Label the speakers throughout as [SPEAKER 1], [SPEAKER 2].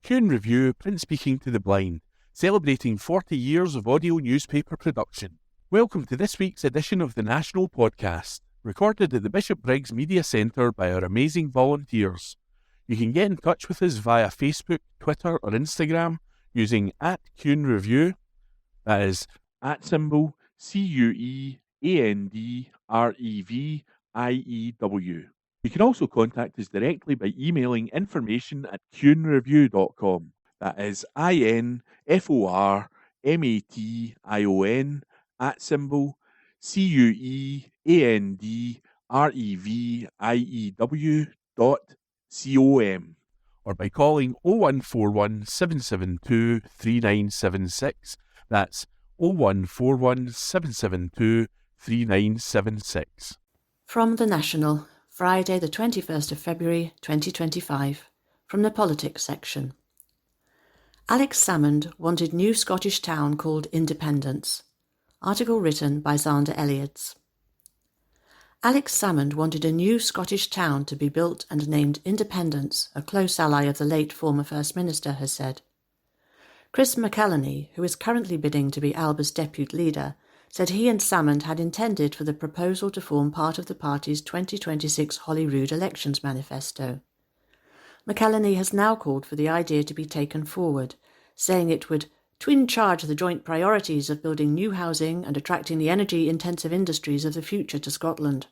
[SPEAKER 1] Q&A Review, print speaking to the blind, celebrating 40 years of audio newspaper production. Welcome to this week's edition of the National Podcast, recorded at the Bishop Briggs Media Centre by our amazing volunteers. You can get in touch with us via Facebook, Twitter or Instagram using @Q&A Review, that is @ CUEANDREVIEW. You can also contact us directly by emailing information@qnreview.com. That is INFORMATION @CUEANDREVIEW.com, or by calling 0141 772 3976. That's 0141 772 3976.
[SPEAKER 2] From the National, Friday the 21st of February 2025, from the Politics section. Alex Salmond wanted new Scottish town called Independence. Article written by Xander Elliots. Alex Salmond wanted a new Scottish town to be built and named Independence, a close ally of the late former First Minister has said. Chris McElhenney, who is currently bidding to be Alba's deputy leader, said he and Salmond had intended for the proposal to form part of the party's 2026 Holyrood elections manifesto. McElhenney has now called for the idea to be taken forward, saying it would twin charge the joint priorities of building new housing and attracting the energy-intensive industries of the future to Scotland.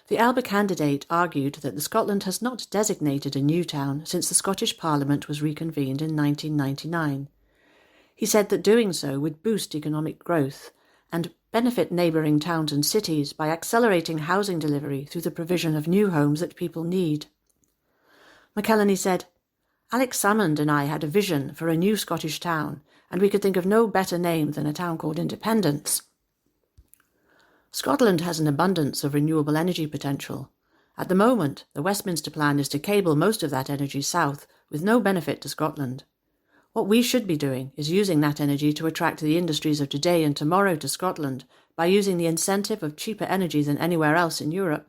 [SPEAKER 2] The Alba candidate argued that the Scotland has not designated a new town since the Scottish Parliament was reconvened in 1999. He said that doing so would boost economic growth and benefit neighbouring towns and cities by accelerating housing delivery through the provision of new homes that people need. McElhenney said, Alex Salmond and I had a vision for a new Scottish town, and we could think of no better name than a town called Independence. Scotland has an abundance of renewable energy potential. At the moment, the Westminster plan is to cable most of that energy south, with no benefit to Scotland. What we should be doing is using that energy to attract the industries of today and tomorrow to Scotland by using the incentive of cheaper energy than anywhere else in Europe.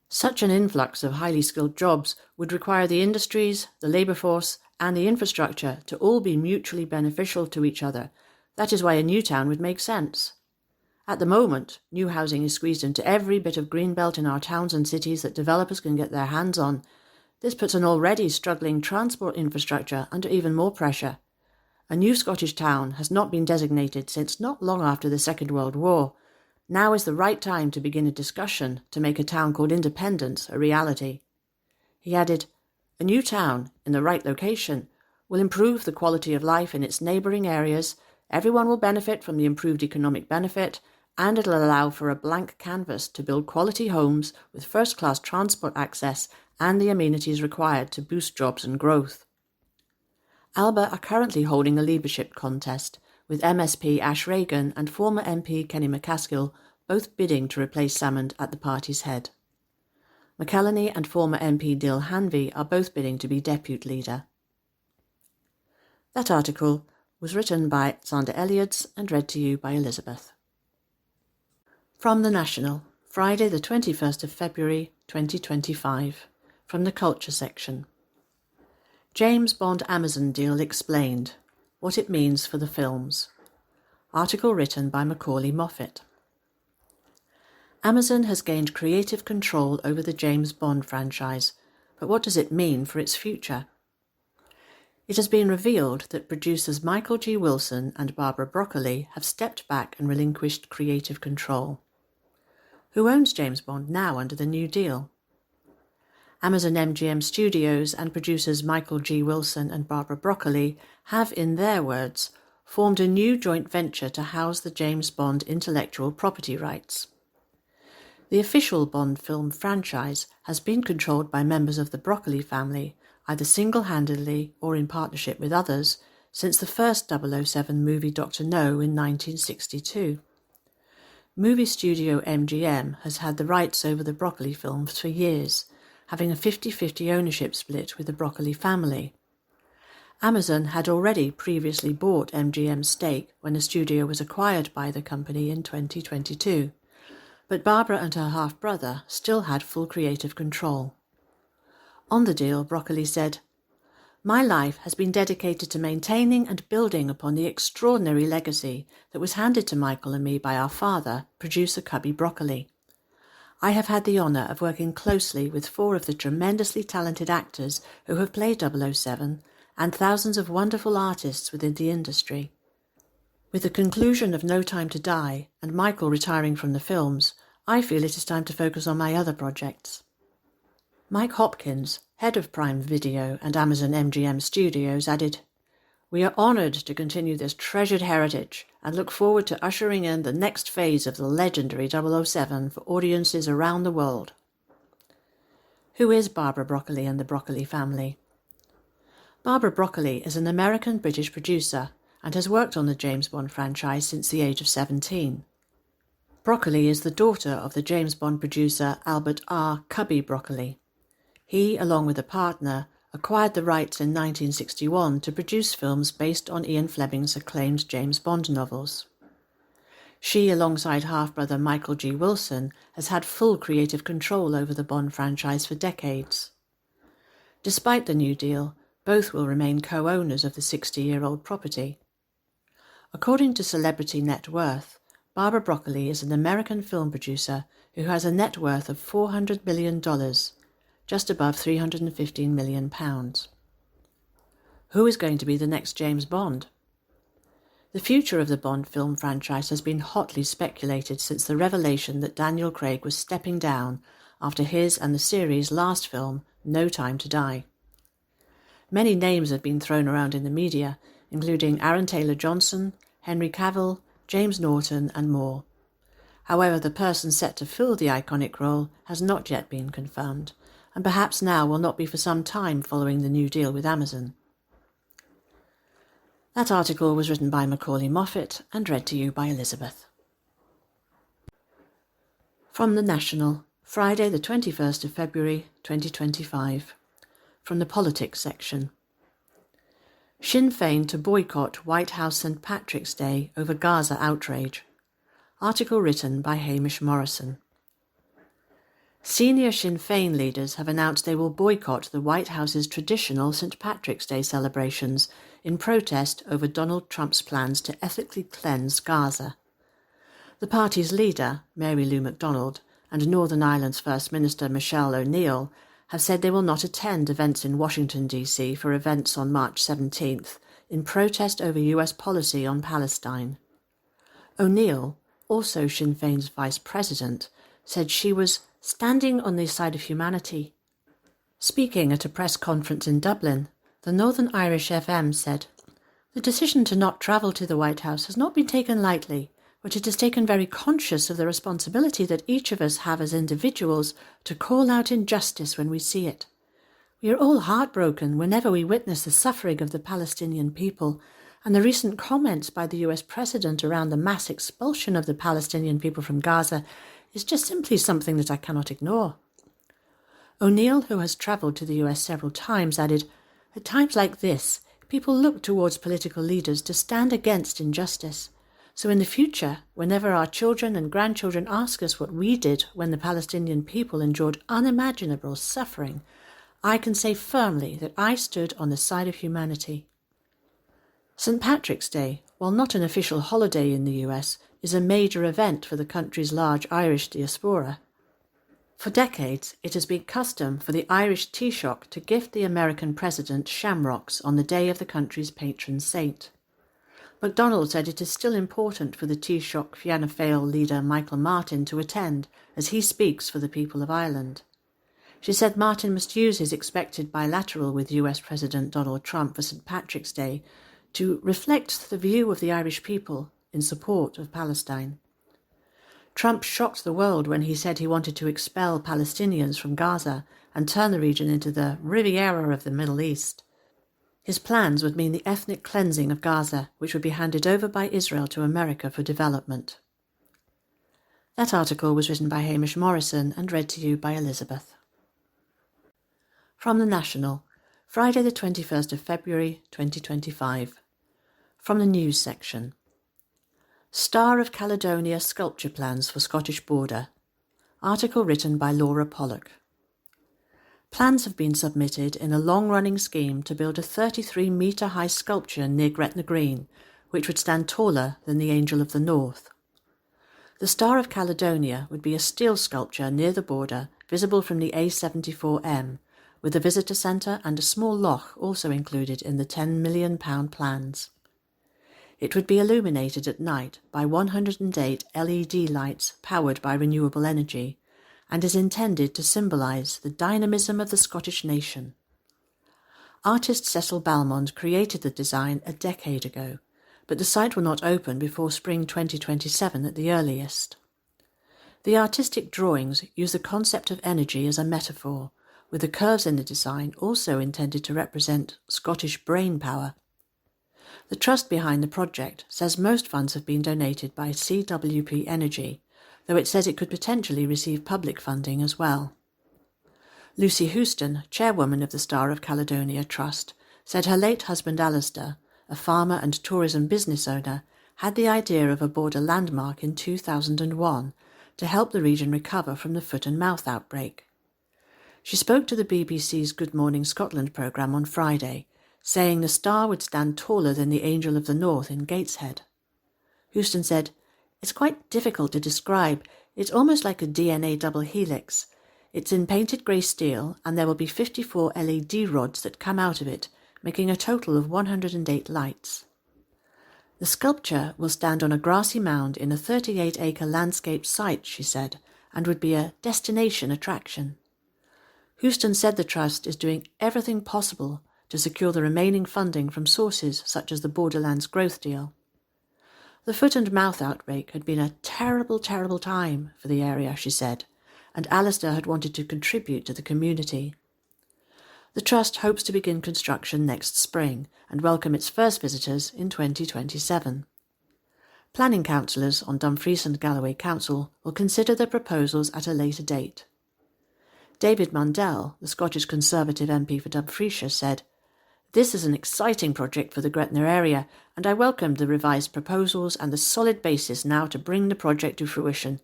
[SPEAKER 2] Such an influx of highly skilled jobs would require the industries, the labour force, and the infrastructure to all be mutually beneficial to each other. That is why a new town would make sense. At the moment, new housing is squeezed into every bit of greenbelt in our towns and cities that developers can get their hands on. This puts an already struggling transport infrastructure under even more pressure. A new Scottish town has not been designated since not long after the Second World War. Now is the right time to begin a discussion to make a town called Independence a reality. He added, a new town, in the right location, will improve the quality of life in its neighbouring areas, everyone will benefit from the improved economic benefit, and it'll allow for a blank canvas to build quality homes with first-class transport access and the amenities required to boost jobs and growth. Alba are currently holding a leadership contest, with MSP Ash Regan and former MP Kenny McCaskill both bidding to replace Salmond at the party's head. McElhenney and former MP Dill Hanvey are both bidding to be deputy leader. That article was written by Xander Elliots and read to you by Elizabeth. From the National, Friday the 21st of February 2025, from the Culture section. James Bond Amazon deal explained. What it means for the films. Article written by Macaulay Moffat. Amazon has gained creative control over the James Bond franchise, but what does it mean for its future? It has been revealed that producers Michael G. Wilson and Barbara Broccoli have stepped back and relinquished creative control. Who owns James Bond now under the new deal? Amazon MGM Studios and producers Michael G. Wilson and Barbara Broccoli have, in their words, formed a new joint venture to house the James Bond intellectual property rights. The official Bond film franchise has been controlled by members of the Broccoli family, either single-handedly or in partnership with others, since the first 007 movie Dr. No in 1962. Movie studio MGM has had the rights over the Broccoli films for years, having a 50-50 ownership split with the Broccoli family. Amazon had already previously bought MGM's stake when the studio was acquired by the company in 2022, but Barbara and her half-brother still had full creative control. On the deal, Broccoli said, My life has been dedicated to maintaining and building upon the extraordinary legacy that was handed to Michael and me by our father, producer Cubby Broccoli. I have had the honour of working closely with 4 of the tremendously talented actors who have played 007 and thousands of wonderful artists within the industry. With the conclusion of No Time to Die and Michael retiring from the films, I feel it is time to focus on my other projects. Mike Hopkins, head of Prime Video and Amazon MGM Studios, added, "We are honoured to continue this treasured heritage and look forward to ushering in the next phase of the legendary 007 for audiences around the world." Who is Barbara Broccoli and the Broccoli family? Barbara Broccoli is an American-British producer and has worked on the James Bond franchise since the age of 17. Broccoli is the daughter of the James Bond producer Albert R. Cubby Broccoli. He, along with a partner, acquired the rights in 1961 to produce films based on Ian Fleming's acclaimed James Bond novels. She, alongside half-brother Michael G. Wilson, has had full creative control over the Bond franchise for decades. Despite the New Deal, both will remain co-owners of the 60-year-old property. According to Celebrity Net Worth, Barbara Broccoli is an American film producer who has a net worth of $400 million, just above £315 million. Who is going to be the next James Bond? The future of the Bond film franchise has been hotly speculated since the revelation that Daniel Craig was stepping down after his and the series' last film, No Time to Die. Many names have been thrown around in the media, including Aaron Taylor-Johnson, Henry Cavill, James Norton, and more. However, the person set to fill the iconic role has not yet been confirmed, and perhaps now will not be for some time following the new deal with Amazon. That article was written by Macaulay Moffat and read to you by Elizabeth. From The National, Friday the 21st of February 2025. From the Politics section. Sinn Féin to boycott White House St. Patrick's Day over Gaza outrage. Article written by Hamish Morrison. Senior Sinn Féin leaders have announced they will boycott the White House's traditional St. Patrick's Day celebrations in protest over Donald Trump's plans to ethically cleanse Gaza. The party's leader, Mary Lou MacDonald, and Northern Ireland's First Minister Michelle O'Neill have said they will not attend events in Washington, D.C. for events on March 17th in protest over US policy on Palestine. O'Neill, also Sinn Féin's vice president, said she was standing on the side of humanity. Speaking at a press conference in Dublin, the Northern Irish FM said, "The decision to not travel to the White House has not been taken lightly, but it is taken very conscious of the responsibility that each of us have as individuals to call out injustice when we see it. We are all heartbroken whenever we witness the suffering of the Palestinian people, and the recent comments by the US President around the mass expulsion of the Palestinian people from Gaza is just simply something that I cannot ignore." O'Neill, who has travelled to the US several times, added, "At times like this, people look towards political leaders to stand against injustice. So in the future, whenever our children and grandchildren ask us what we did when the Palestinian people endured unimaginable suffering, I can say firmly that I stood on the side of humanity." St. Patrick's Day, while not an official holiday in the US, is a major event for the country's large Irish diaspora. For decades, it has been custom for the Irish Taoiseach to gift the American president shamrocks on the day of the country's patron saint. MacDonald said it is still important for the Taoiseach Fianna Fáil leader Michael Martin to attend, as he speaks for the people of Ireland. She said Martin must use his expected bilateral with US President Donald Trump for St. Patrick's Day to reflect the view of the Irish people in support of Palestine. Trump shocked the world when he said he wanted to expel Palestinians from Gaza and turn the region into the Riviera of the Middle East. His plans would mean the ethnic cleansing of Gaza, which would be handed over by Israel to America for development. That article was written by Hamish Morrison and read to you by Elizabeth. From The National, Friday the 21st of February 2025. From the News section. Star of Caledonia sculpture plans for Scottish border. Article written by Laura Pollock. Plans have been submitted in a long-running scheme to build a 33-metre-high sculpture near Gretna Green, which would stand taller than the Angel of the North. The Star of Caledonia would be a steel sculpture near the border, visible from the A74M, with a visitor centre and a small loch also included in the £10 million plans. It would be illuminated at night by 108 LED lights powered by renewable energy, and is intended to symbolise the dynamism of the Scottish nation. Artist Cecil Balmond created the design a decade ago, but the site will not open before spring 2027 at the earliest. The artistic drawings use the concept of energy as a metaphor, with the curves in the design also intended to represent Scottish brain power. The trust behind the project says most funds have been donated by CWP Energy, though it says it could potentially receive public funding as well. Lucy Houston, chairwoman of the Star of Caledonia Trust, said her late husband Alistair, a farmer and tourism business owner, had the idea of a border landmark in 2001 to help the region recover from the foot and mouth outbreak. She spoke to the BBC's Good Morning Scotland programme on Friday, saying the star would stand taller than the Angel of the North in Gateshead. Houston said, "It's quite difficult to describe. It's almost like a DNA double helix. It's in painted grey steel, and there will be 54 LED rods that come out of it, making a total of 108 lights. The sculpture will stand on a grassy mound in a 38-acre landscape site," she said, and would be a destination attraction. Houston said the Trust is doing everything possible to secure the remaining funding from sources such as the Borderlands Growth Deal. The foot and mouth outbreak had been a terrible, terrible time for the area, she said, and Alistair had wanted to contribute to the community. The Trust hopes to begin construction next spring and welcome its first visitors in 2027. Planning councillors on Dumfries and Galloway Council will consider the proposals at a later date. David Mundell, the Scottish Conservative MP for Dumfriesshire, said, "This is an exciting project for the Gretna area, and I welcome the revised proposals and the solid basis now to bring the project to fruition.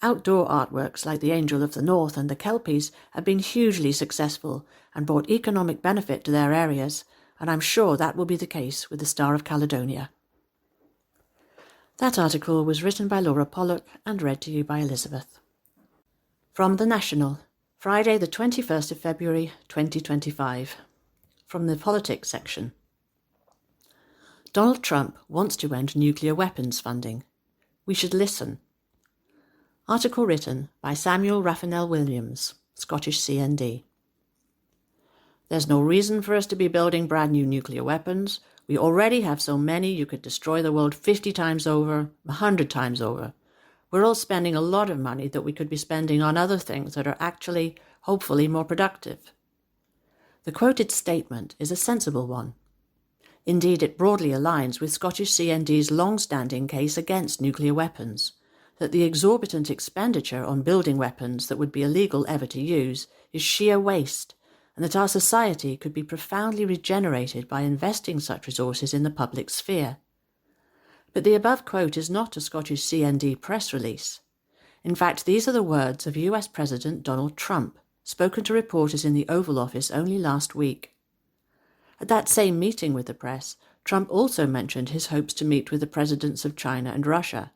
[SPEAKER 2] Outdoor artworks like the Angel of the North and the Kelpies have been hugely successful and brought economic benefit to their areas, and I'm sure that will be the case with the Star of Caledonia." That article was written by Laura Pollock and read to you by Elizabeth. From The National, Friday the 21st of February 2025. From the Politics section. Donald Trump wants to end nuclear weapons funding. We should listen. Article written by Samuel Raphael Williams, Scottish CND. There's no reason for us to be building brand new nuclear weapons. We already have so many you could destroy the world 50 times over, 100 times over. We're all spending a lot of money that we could be spending on other things that are actually, hopefully, more productive. The quoted statement is a sensible one. Indeed, it broadly aligns with Scottish CND's long-standing case against nuclear weapons, that the exorbitant expenditure on building weapons that would be illegal ever to use is sheer waste, and that our society could be profoundly regenerated by investing such resources in the public sphere. But the above quote is not a Scottish CND press release. In fact, these are the words of US President Donald Trump, spoken to reporters in the Oval Office only last week. At that same meeting with the press, Trump also mentioned his hopes to meet with the presidents of China and Russia.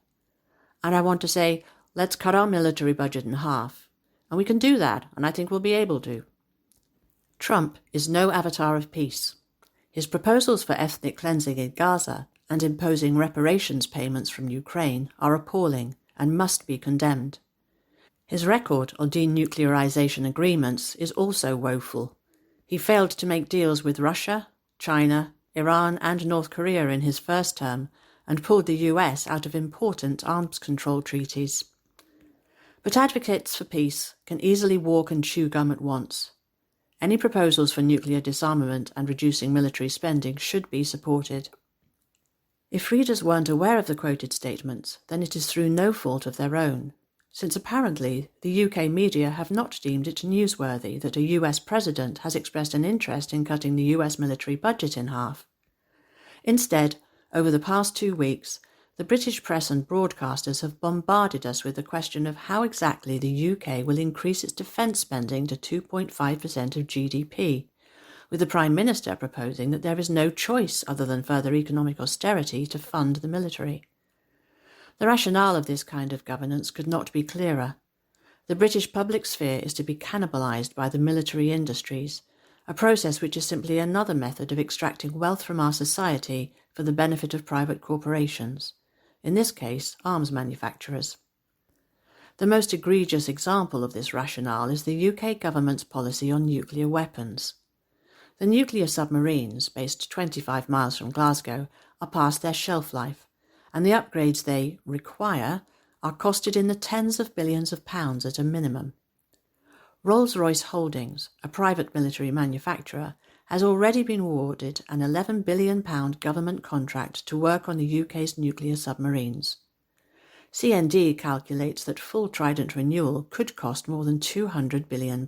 [SPEAKER 2] And I want to say, let's cut our military budget in half. And we can do that, and I think we'll be able to. Trump is no avatar of peace. His proposals for ethnic cleansing in Gaza and imposing reparations payments from Ukraine are appalling and must be condemned. His record on denuclearization agreements is also woeful. He failed to make deals with Russia, China, Iran and North Korea in his first term and pulled the US out of important arms control treaties. But advocates for peace can easily walk and chew gum at once. Any proposals for nuclear disarmament and reducing military spending should be supported. If readers weren't aware of the quoted statements, then it is through no fault of their own, since apparently the UK media have not deemed it newsworthy that a US president has expressed an interest in cutting the US military budget in half. Instead, over the past 2 weeks, The British press and broadcasters have bombarded us with the question of how exactly the UK will increase its defence spending to 2.5% of GDP, with the Prime Minister proposing that there is no choice other than further economic austerity to fund the military. The rationale of this kind of governance could not be clearer. The British public sphere is to be cannibalised by the military industries, a process which is simply another method of extracting wealth from our society for the benefit of private corporations, in this case arms manufacturers. The most egregious example of this rationale is the UK government's policy on nuclear weapons. The nuclear submarines, based 25 miles from Glasgow, are past their shelf life, and the upgrades they require are costed in the tens of billions of pounds at a minimum. Rolls-Royce Holdings, a private military manufacturer, has already been awarded an £11 billion government contract to work on the UK's nuclear submarines. CND calculates that full Trident renewal could cost more than £200 billion.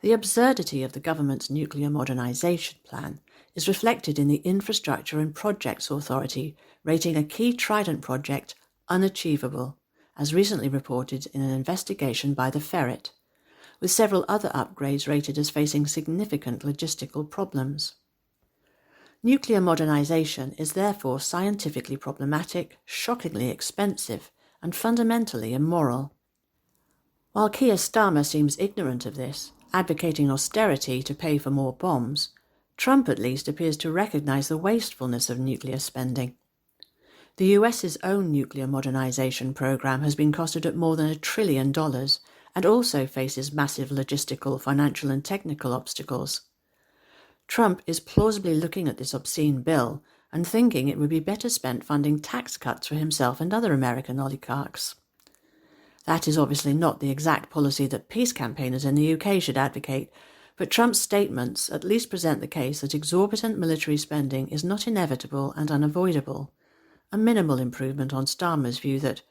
[SPEAKER 2] The absurdity of the government's nuclear modernisation plan is reflected in the Infrastructure and Projects Authority rating a key Trident project unachievable, as recently reported in an investigation by the Ferret, with several other upgrades rated as facing significant logistical problems. Nuclear modernisation is therefore scientifically problematic, shockingly expensive, and fundamentally immoral. While Keir Starmer seems ignorant of this, advocating austerity to pay for more bombs, Trump at least appears to recognise the wastefulness of nuclear spending. The US's own nuclear modernisation programme has been costed at more than $1 trillion and also faces massive logistical, financial and technical obstacles. Trump is plausibly looking at this obscene bill and thinking it would be better spent funding tax cuts for himself and other American oligarchs. That is obviously not the exact policy that peace campaigners in the UK should advocate, but Trump's statements at least present the case that exorbitant military spending is not inevitable and unavoidable, a minimal improvement on Starmer's view that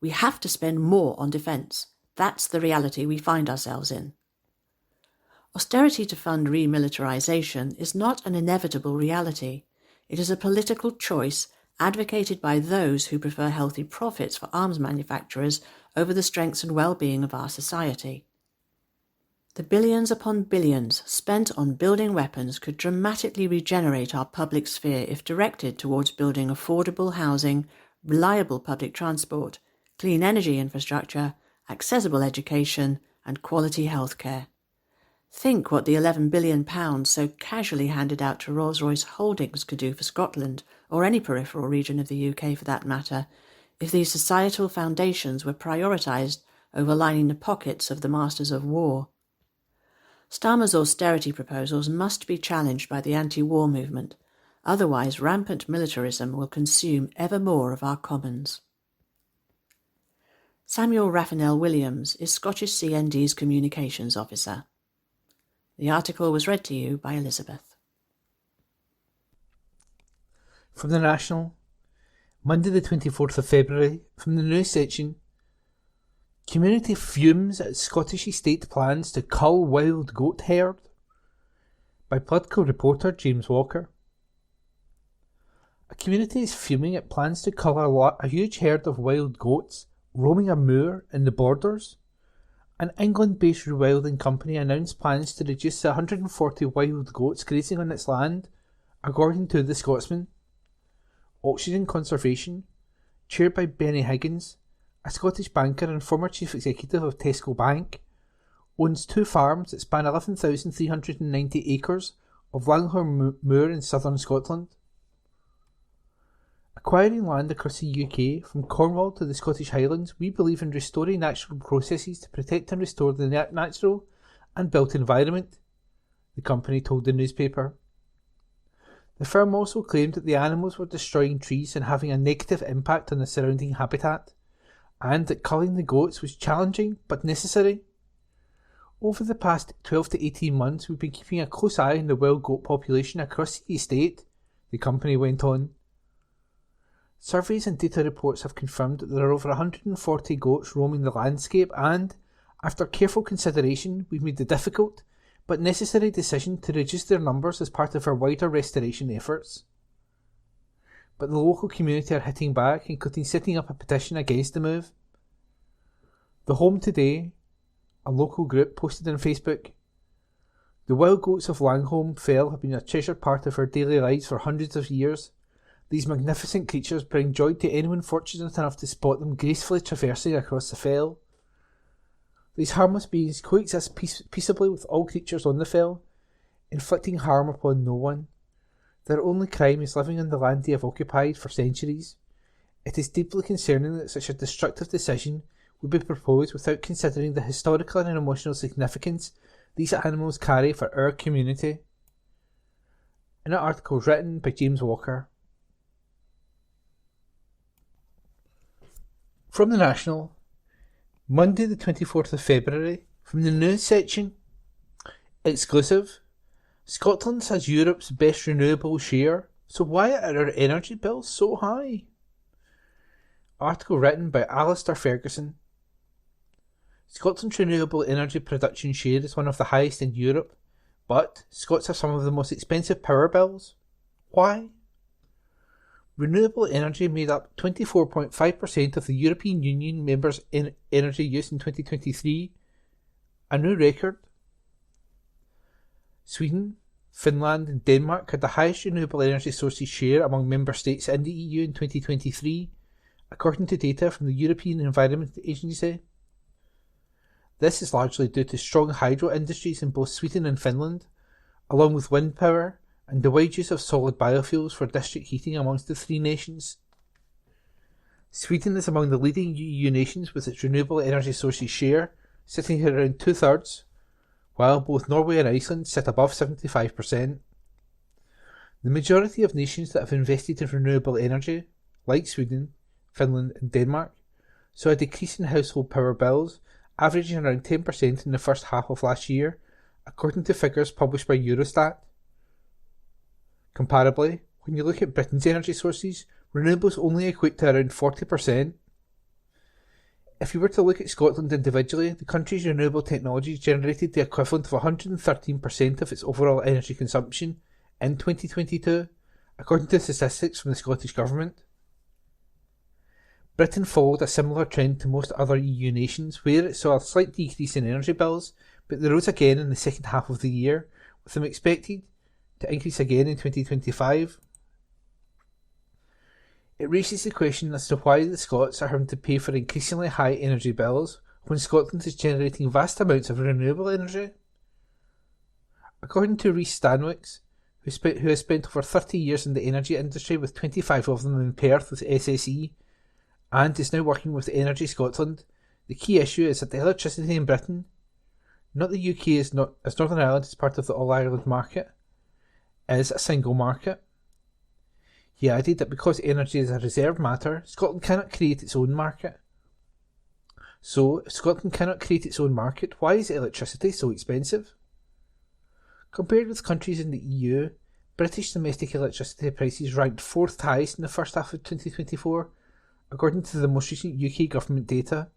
[SPEAKER 2] we have to spend more on defence. That's the reality we find ourselves in. Austerity to fund remilitarisation is not an inevitable reality. It is a political choice advocated by those who prefer healthy profits for arms manufacturers over the strengths and well-being of our society. The billions upon billions spent on building weapons could dramatically regenerate our public sphere if directed towards building affordable housing, reliable public transport, clean energy infrastructure, accessible education, and quality healthcare. Think what the £11 billion so casually handed out to Rolls-Royce Holdings could do for Scotland, or any peripheral region of the UK for that matter, if these societal foundations were prioritised over lining the pockets of the masters of war. Starmer's austerity proposals must be challenged by the anti-war movement, otherwise rampant militarism will consume ever more of our commons. Samuel Raphael-Williams is Scottish CND's communications officer. The article was read to you by Elizabeth.
[SPEAKER 3] From the National, Monday the 24th of February, from the news section. Community fumes at Scottish estate plans to cull wild goat herd. By political reporter James Walker. A community is fuming at plans to cull a huge herd of wild goats roaming a moor in the Borders. An England-based rewilding company announced plans to reduce 140 wild goats grazing on its land, according to The Scotsman. Oxygen Conservation, chaired by Benny Higgins, a Scottish banker and former chief executive of Tesco Bank, owns 2 farms that span 11,390 acres of Langhorne Moor in southern Scotland. Acquiring land across the UK, from Cornwall to the Scottish Highlands, we believe in restoring natural processes to protect and restore the natural and built environment, the company told the newspaper. The firm also claimed that the animals were destroying trees and having a negative impact on the surrounding habitat, and that culling the goats was challenging but necessary. Over the past 12 to 18 months, we've been keeping a close eye on the wild goat population across the estate, the company went on. Surveys and data reports have confirmed that there are over 140 goats roaming the landscape and, after careful consideration, we've made the difficult but necessary decision to reduce their numbers as part of our wider restoration efforts. but the local community are hitting back, including setting up a petition against the move. The Home Today, a local group, posted on Facebook, "The wild goats of Langholm Fell have been a treasured part of our daily lives for hundreds of years. These magnificent creatures bring joy to anyone fortunate enough to spot them gracefully traversing across the fell. These harmless beings coexist peaceably with all creatures on the fell, inflicting harm upon no one. Their only crime is living on the land they have occupied for centuries. It is deeply concerning that such a destructive decision would be proposed without considering the historical and emotional significance these animals carry for our community." In an article written by James Walker. From the National, Monday the 24th of February, from the news section. Exclusive. Scotland has Europe's best renewable share, so why are our energy bills so high? Article written by Alistair Ferguson. Scotland's renewable energy production share is one of the highest in Europe, but Scots have some of the most expensive power bills. Why? Renewable energy made up 24.5% of the European Union members' energy use in 2023, a new record. Sweden, Finland and Denmark had the highest renewable energy sources share among member states in the EU in 2023, according to data from the European Environment Agency. This is largely due to strong hydro industries in both Sweden and Finland, along with wind power and the wide use of solid biofuels for district heating amongst the three nations. Sweden is among the leading EU nations with its renewable energy sources share, sitting at around 2/3, while both Norway and Iceland sit above 75%. The majority of nations that have invested in renewable energy, like Sweden, Finland and Denmark, saw a decrease in household power bills, averaging around 10% in the first half of last year, according to figures published by Eurostat. Comparably, when you look at Britain's energy sources, renewables only equate to around 40%. If you were to look at Scotland individually, the country's renewable technologies generated the equivalent of 113% of its overall energy consumption in 2022, according to statistics from the Scottish Government. Britain followed a similar trend to most other EU nations, where it saw a slight decrease in energy bills, but they rose again in the second half of the year, with them expected to increase again in 2025. It raises the question as to why the Scots are having to pay for increasingly high energy bills when Scotland is generating vast amounts of renewable energy. According to Rhys Stanwicks, who has spent over 30 years in the energy industry, with 25 of them in Perth with SSE, and is now working with Energy Scotland, the key issue is that the electricity in Britain, not the UK as Northern Ireland is part of the All-Ireland market, is a single market. He added that because energy is a reserved matter, Scotland cannot create its own market. So, if Scotland cannot create its own market, why is electricity so expensive? Compared with countries in the EU, British domestic electricity prices ranked 4th highest in the first half of 2024, according to the most recent UK government data.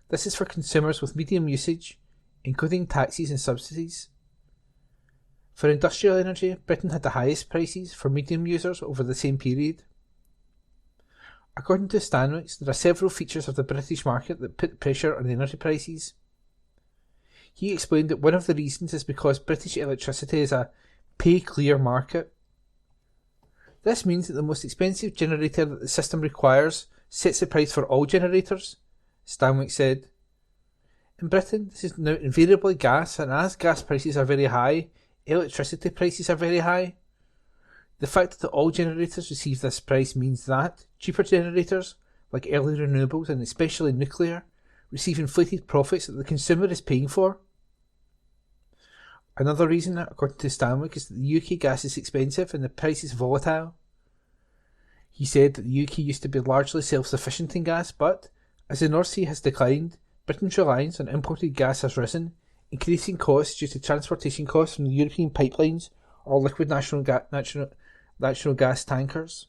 [SPEAKER 3] This is for consumers with medium usage, including taxes and subsidies. For industrial energy, Britain had the highest prices for medium users over the same period. According to Stanwicks, there are several features of the British market that put pressure on energy prices. He explained that one of the reasons is because British electricity is a pay-clear market. This means that the most expensive generator that the system requires sets the price for all generators, Stanwicks said. In Britain, this is now invariably gas, and as gas prices are very high, electricity prices are very high. The fact that all generators receive this price means that cheaper generators, like early renewables and especially nuclear, receive inflated profits that the consumer is paying for. Another reason, according to Stanwick, is that the UK gas is expensive and the price is volatile. He said that the UK used to be largely self-sufficient in gas, but as the North Sea has declined, Britain's reliance on imported gas has risen, increasing costs due to transportation costs from the European pipelines or liquid natural gas tankers.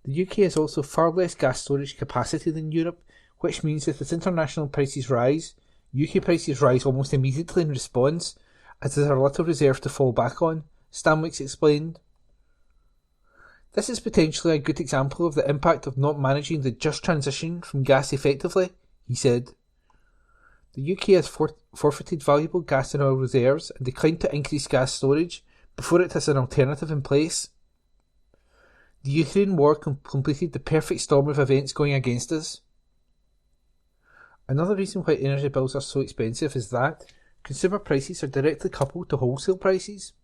[SPEAKER 3] The UK has also far less gas storage capacity than Europe, which means that as international prices rise, UK prices rise almost immediately in response, as there are little reserve to fall back on, Stanwicks explained. This is potentially a good example of the impact of not managing the just transition from gas effectively, he said. The UK has forfeited valuable gas and oil reserves and declined to increase gas storage before it has an alternative in place. The Ukraine war completed the perfect storm of events going against us. Another reason why energy bills are so expensive is that consumer prices are directly coupled to wholesale prices.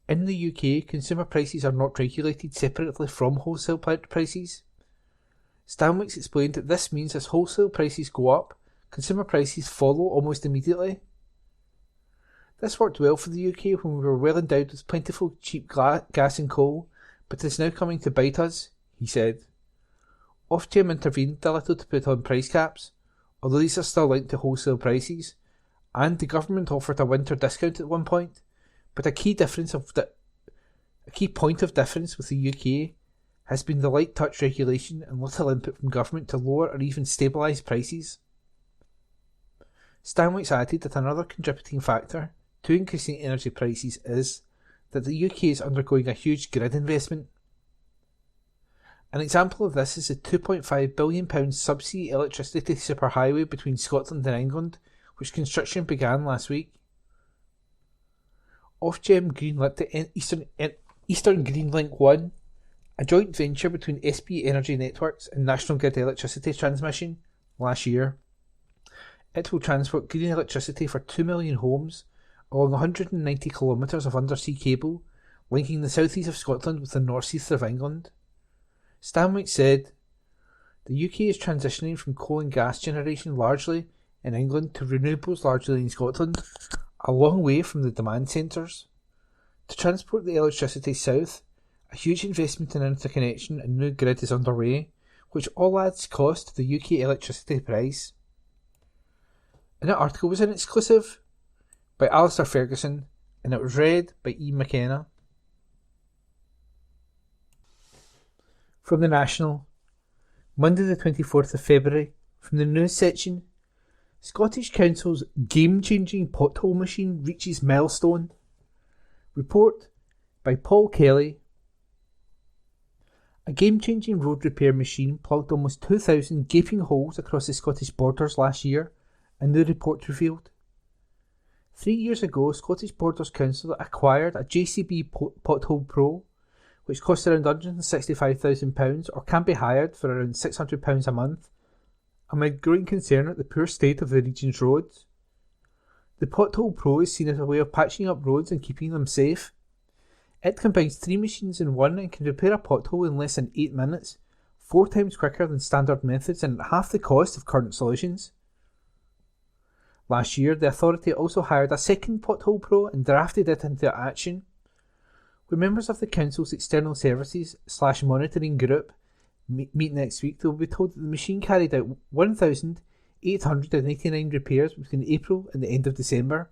[SPEAKER 3] In the UK, consumer prices are not regulated separately from wholesale prices. Stanwix explained that this means as wholesale prices go up, consumer prices follow almost immediately. This worked well for the UK when we were well endowed with plentiful cheap gas and coal, but is now coming to bite us, he said. Ofgem intervened a little to put on price caps, although these are still linked to wholesale prices, and the government offered a winter discount at one point, but a key point of difference with the UK has been the light touch regulation and little input from government to lower or even stabilise prices. Stanwix added that another contributing factor to increasing energy prices is that the UK is undergoing a huge grid investment. An example of this is the £2.5 billion subsea electricity superhighway between Scotland and England, which construction began last week. Ofgem greenlit the Eastern Green Link 1, a joint venture between SP Energy Networks and National Grid Electricity Transmission, last year. It will transport green electricity for 2 million homes along 190 kilometres of undersea cable linking the southeast of Scotland with the northeast of England. Stanwix said, the UK is transitioning from coal and gas generation largely in England to renewables largely in Scotland, a long way from the demand centres. To transport the electricity south, a huge investment in interconnection and new grid is underway, which all adds cost to the UK electricity price. And that article was an exclusive by Alistair Ferguson, and it was read by E. McKenna. From the National, Monday the 24th of February, from the news section, Scottish Council's game-changing pothole machine reaches milestone. Report by Paul Kelly. A game-changing road repair machine plugged almost 2,000 gaping holes across the Scottish borders last year, a new report revealed. 3 years ago, Scottish Borders Council acquired a JCB Pothole Pro, which costs around £165,000 or can be hired for around £600 a month, amid growing concern at the poor state of the region's roads. The Pothole Pro is seen as a way of patching up roads and keeping them safe. It combines 3 machines in one and can repair a pothole in less than 8 minutes, 4 times quicker than standard methods and at half the cost of current solutions. Last year, the authority also hired a second Pothole Pro and drafted it into action. When members of the Council's External Services / Monitoring Group meet next week, they will be told that the machine carried out 1,889 repairs between April and the end of December.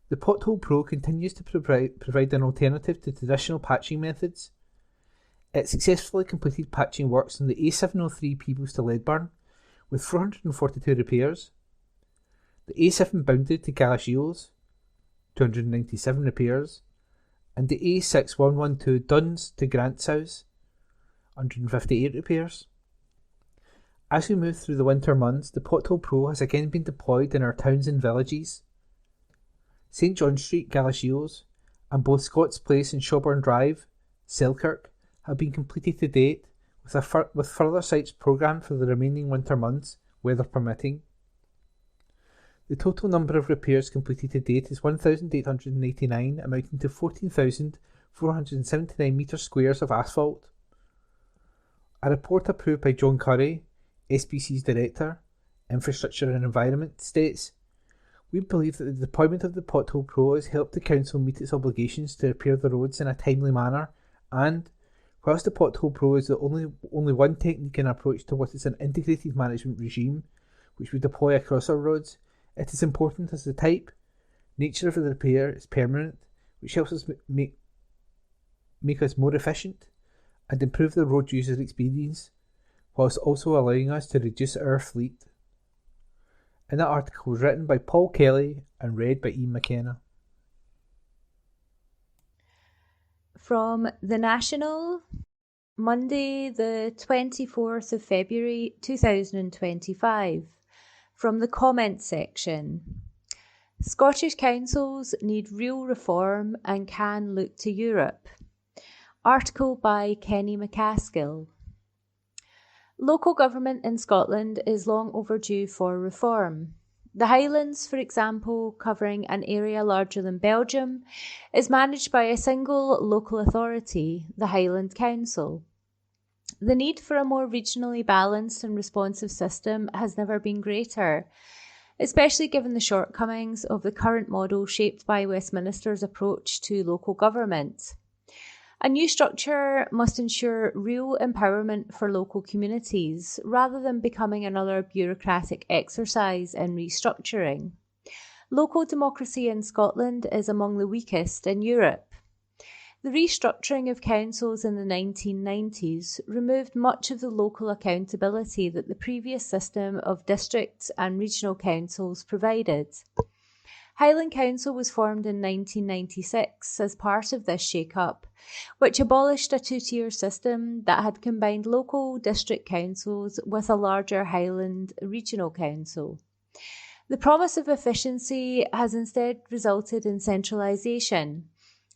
[SPEAKER 3] The Pothole Pro continues to provide an alternative to traditional patching methods. It successfully completed patching works on the A703 Peebles to Ledburn, with 442 repairs. The A7 Boundary to Galashiels, 297 repairs, and the A6112 Duns to Grantshouse, 158 repairs. As we move through the winter months, the Pothole Pro has again been deployed in our towns and villages. St John Street, Galashiels, and both Scots Place and Shelbourne Drive, Selkirk, have been completed to date, with further sites programmed for the remaining winter months, weather permitting. The total number of repairs completed to date is 1,889, amounting to 14,479 metres squares of asphalt. A report approved by John Curry, SBC's Director, Infrastructure and Environment, states, "We believe that the deployment of the Pothole Pro has helped the Council meet its obligations to repair the roads in a timely manner and, whilst the Pothole Pro is the only one technique and approach to what is an integrated management regime which we deploy across our roads, it is important as the type, nature of the repair is permanent, which helps us make us more efficient and improve the road user experience, whilst also allowing us to reduce our fleet." And that article was written by Paul Kelly and read by Ian McKenna.
[SPEAKER 4] From The National, Monday the 24th of February 2025, from the comments section. Scottish councils need real reform and can look to Europe. Article by Kenny McCaskill. Local government in Scotland is long overdue for reform. The Highlands, for example, covering an area larger than Belgium, is managed by a single local authority, the Highland Council. The need for a more regionally balanced and responsive system has never been greater, especially given the shortcomings of the current model shaped by Westminster's approach to local government. A new structure must ensure real empowerment for local communities, rather than becoming another bureaucratic exercise in restructuring. Local democracy in Scotland is among the weakest in Europe. The restructuring of councils in the 1990s removed much of the local accountability that the previous system of district and regional councils provided. Highland Council was formed in 1996 as part of this shake-up, which abolished a two-tier system that had combined local district councils with a larger Highland regional council. The promise of efficiency has instead resulted in centralisation,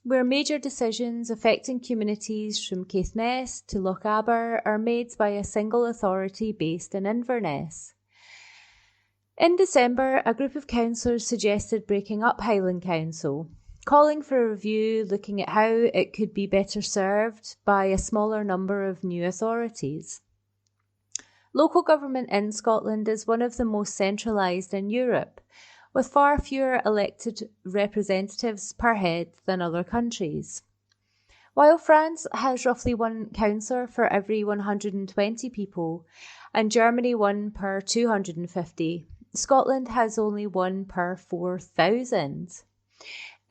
[SPEAKER 4] where major decisions affecting communities from Caithness to Lochaber are made by a single authority based in Inverness. In December, a group of councillors suggested breaking up Highland Council, calling for a review looking at how it could be better served by a smaller number of new authorities. Local government in Scotland is one of the most centralised in Europe, with far fewer elected representatives per head than other countries. While France has roughly one councillor for every 120 people, and Germany one per 250, Scotland has only one per 4,000.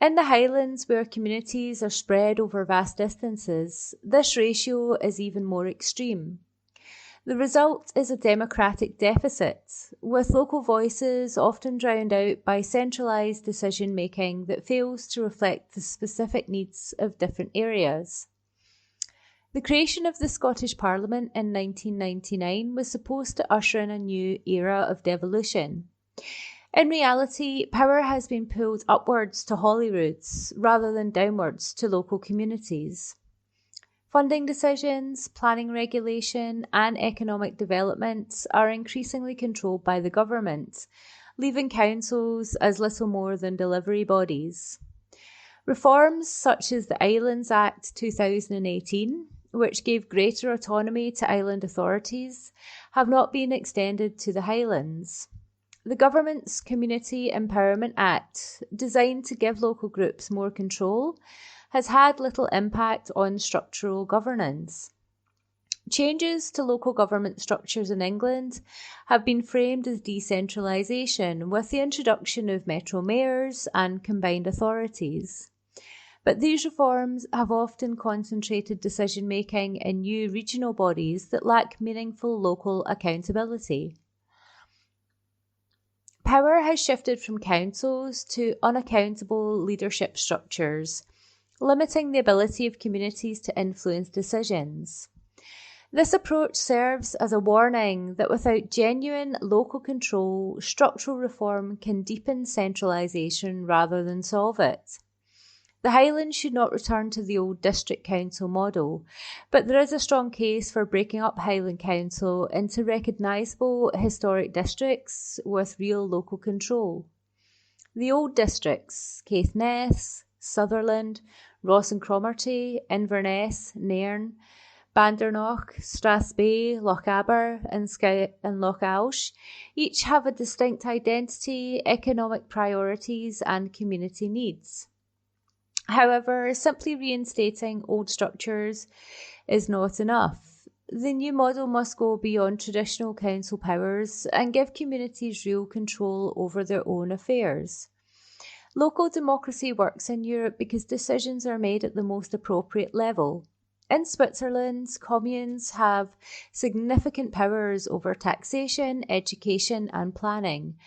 [SPEAKER 4] In the Highlands, where communities are spread over vast distances, this ratio is even more extreme. The result is a democratic deficit, with local voices often drowned out by centralised decision-making that fails to reflect the specific needs of different areas. The creation of the Scottish Parliament in 1999 was supposed to usher in a new era of devolution. In reality, power has been pulled upwards to Holyrood's rather than downwards to local communities. Funding decisions, planning regulation, and economic development are increasingly controlled by the government, leaving councils as little more than delivery bodies. Reforms such as the Islands Act 2018, which gave greater autonomy to island authorities, have not been extended to the Highlands. The government's Community Empowerment Act, designed to give local groups more control, has had little impact on structural governance. Changes to local government structures in England have been framed as decentralisation, with the introduction of metro mayors and combined authorities. But these reforms have often concentrated decision-making in new regional bodies that lack meaningful local accountability. Power has shifted from councils to unaccountable leadership structures, limiting the ability of communities to influence decisions. This approach serves as a warning that without genuine local control, structural reform can deepen centralisation rather than solve it. The Highlands should not return to the old district council model, but there is a strong case for breaking up Highland Council into recognisable historic districts with real local control. The old districts, Caithness, Sutherland, Ross and Cromarty, Inverness, Nairn, Bandernach, Strathspey, Lochaber and Loch Alsh, each have a distinct identity, economic priorities and community needs. However, simply reinstating old structures is not enough. The new model must go beyond traditional council powers and give communities real control over their own affairs. Local democracy works in Europe because decisions are made at the most appropriate level. In Switzerland, communes have significant powers over taxation, education and planning,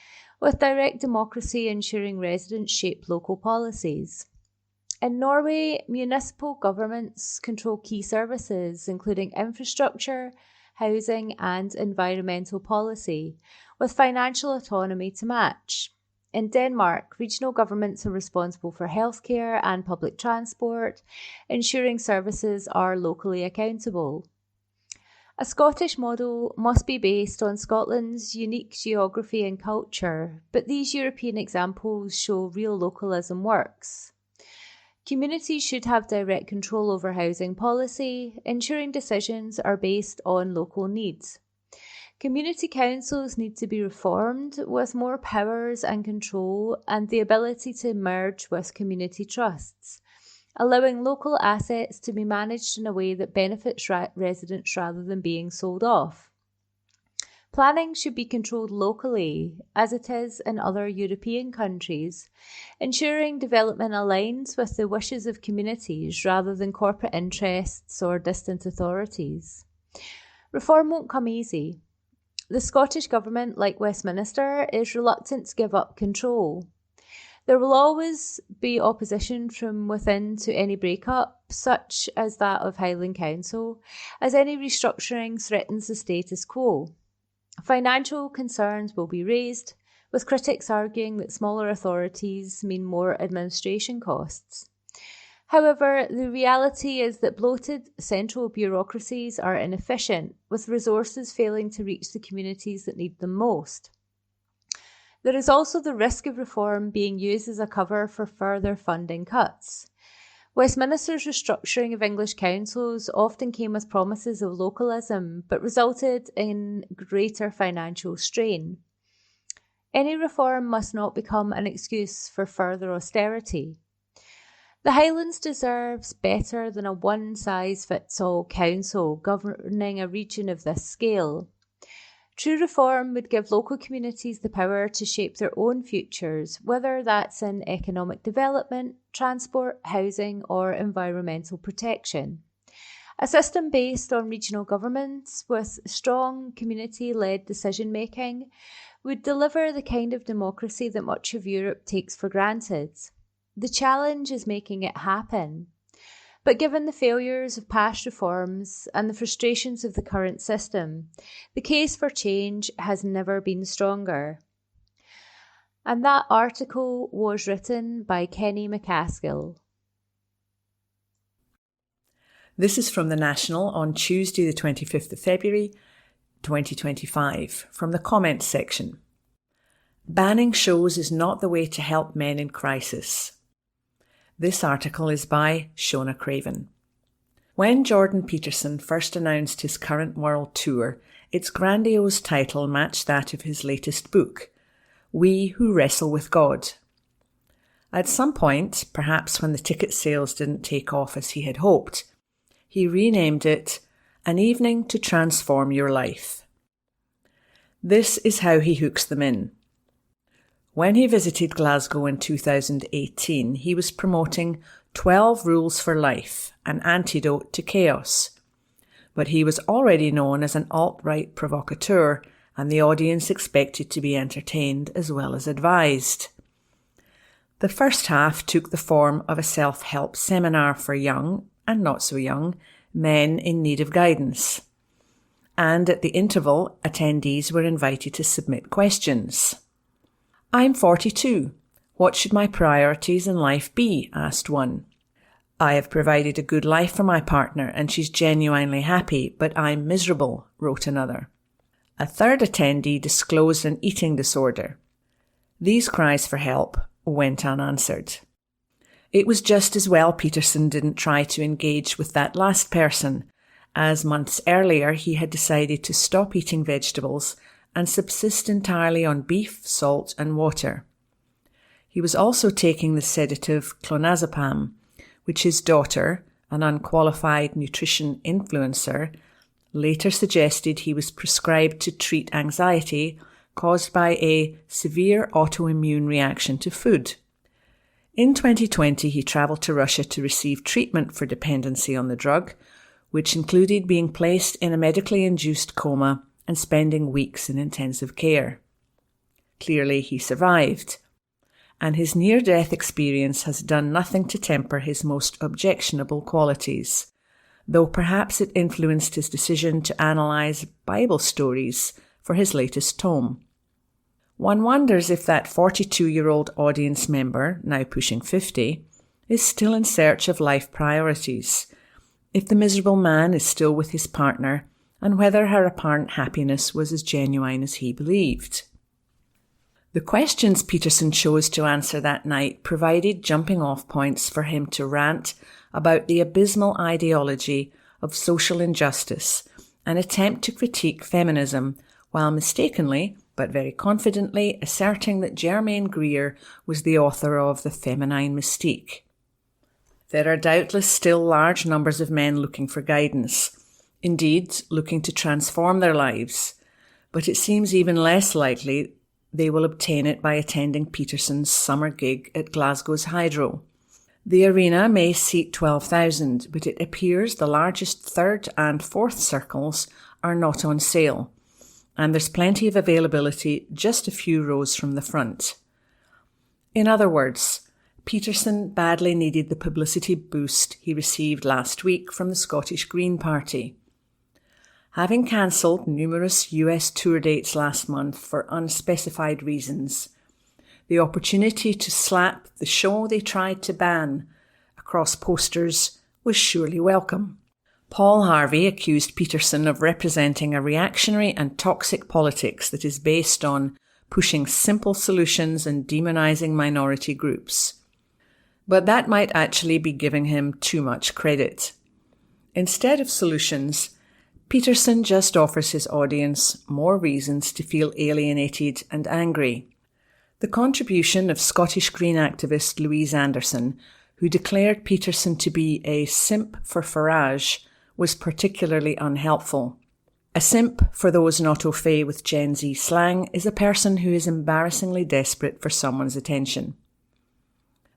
[SPEAKER 4] with direct democracy ensuring residents shape local policies. In Norway, municipal governments control key services, including infrastructure, housing, and environmental policy, with financial autonomy to match. In Denmark, regional governments are responsible for healthcare and public transport, ensuring services are locally accountable. A Scottish model must be based on Scotland's unique geography and culture, but these European examples show real localism works. Communities should have direct control over housing policy, ensuring decisions are based on local needs. Community councils need to be reformed with more powers and control and the ability to merge with community trusts, allowing local assets to be managed in a way that benefits residents rather than being sold off. Planning should be controlled locally, as it is in other European countries, ensuring development aligns with the wishes of communities rather than corporate interests or distant authorities. Reform won't come easy. The Scottish Government, like Westminster, is reluctant to give up control. There will always be opposition from within to any breakup, such as that of Highland Council, as any restructuring threatens the status quo. Financial concerns will be raised, with critics arguing that smaller authorities mean more administration costs. However, the reality is that bloated central bureaucracies are inefficient, with resources failing to reach the communities that need them most. There is also the risk of reform being used as a cover for further funding cuts. Westminster's restructuring of English councils often came with promises of localism, but resulted in greater financial strain. Any reform must not become an excuse for further austerity. The Highlands deserves better than a one-size-fits-all council governing a region of this scale. True reform would give local communities the power to shape their own futures, whether that's in economic development, transport, housing, or environmental protection. A system based on regional governments with strong community-led decision-making would deliver the kind of democracy that much of Europe takes for granted. The challenge is making it happen. But given the failures of past reforms and the frustrations of the current system, the case for change has never been stronger. And that article was written by Kenny McCaskill.
[SPEAKER 5] This is from The National on Tuesday the 25th of February 2025, from the comments section. Banning shows is not the way to help men in crisis. This article is by Shona Craven. When Jordan Peterson first announced his current world tour, its grandiose title matched that of his latest book, We Who Wrestle with God. At some point, perhaps when the ticket sales didn't take off as he had hoped, he renamed it An Evening to Transform Your Life. This is how he hooks them in. When he visited Glasgow in 2018, he was promoting 12 Rules for Life, an antidote to chaos. But he was already known as an alt-right provocateur, and the audience expected to be entertained as well as advised. The first half took the form of a self-help seminar for young, and not so young, men in need of guidance. And at the interval, attendees were invited to submit questions. I'm 42. What should my priorities in life be? Asked one. I have provided a good life for my partner and she's genuinely happy, but I'm miserable, wrote another. A third attendee disclosed an eating disorder. These cries for help went unanswered. It was just as well Peterson didn't try to engage with that last person, as months earlier he had decided to stop eating vegetables and subsist entirely on beef, salt and water. He was also taking the sedative clonazepam, which his daughter, an unqualified nutrition influencer, later suggested he was prescribed to treat anxiety caused by a severe autoimmune reaction to food. In 2020, he travelled to Russia to receive treatment for dependency on the drug, which included being placed in a medically induced coma and spending weeks in intensive care. Clearly, he survived. and his near-death experience has done nothing to temper his most objectionable qualities, though perhaps it influenced his decision to analyse Bible stories for his latest tome. One wonders if that 42-year-old audience member, now pushing 50, is still in search of life priorities, if the miserable man is still with his partner, and whether her apparent happiness was as genuine as he believed. The questions Peterson chose to answer that night provided jumping-off points for him to rant about the abysmal ideology of social injustice and attempt to critique feminism, while mistakenly, but very confidently, asserting that Germaine Greer was the author of The Feminine Mystique. There are doubtless still large numbers of men looking for guidance, indeed looking to transform their lives, but it seems even less likely they will obtain it by attending Peterson's summer gig at Glasgow's Hydro. The arena may seat 12,000, but it appears the largest third and fourth circles are not on sale, and there's plenty of availability just a few rows from the front. In other words, Peterson badly needed the publicity boost he received last week from the Scottish Green Party. Having cancelled numerous US tour dates last month for unspecified reasons, the opportunity to slap the show they tried to ban across posters was surely welcome. Paul Harvey accused Peterson of representing a reactionary and toxic politics that is based on pushing simple solutions and demonising minority groups. But that might actually be giving him too much credit. Instead of solutions, Peterson just offers his audience more reasons to feel alienated and angry. The contribution of Scottish Green activist Louise Anderson, who declared Peterson to be a simp for Farage, was particularly unhelpful. A simp, for those not au fait with Gen Z slang, is a person who is embarrassingly desperate for someone's attention.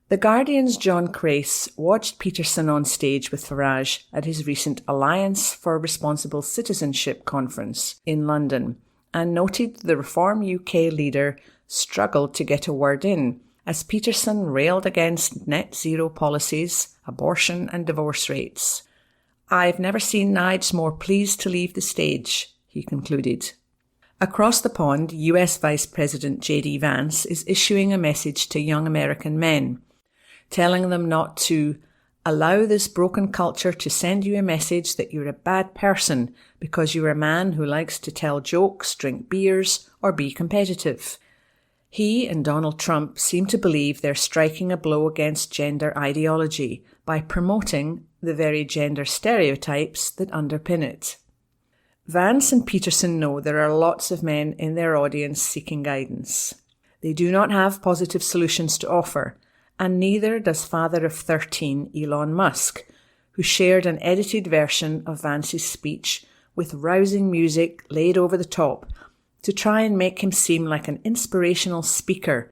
[SPEAKER 5] The Guardian's John Crace watched Peterson on stage with Farage at his recent Alliance for Responsible Citizenship conference in London and noted the Reform UK leader struggled to get a word in as Peterson railed against net zero policies, abortion and divorce rates. "I've never seen Nige more pleased to leave the stage," he concluded. Across the pond, US Vice President J.D. Vance is issuing a message to young American men, telling them not to allow this broken culture to send you a message that you're a bad person because you're a man who likes to tell jokes, drink beers, or be competitive. He and Donald Trump seem to believe they're striking a blow against gender ideology by promoting the very gender stereotypes that underpin it. Vance and Peterson know there are lots of men in their audience seeking guidance. They do not have positive solutions to offer, and neither does father of 13 Elon Musk, who shared an edited version of Vance's speech with rousing music laid over the top to try and make him seem like an inspirational speaker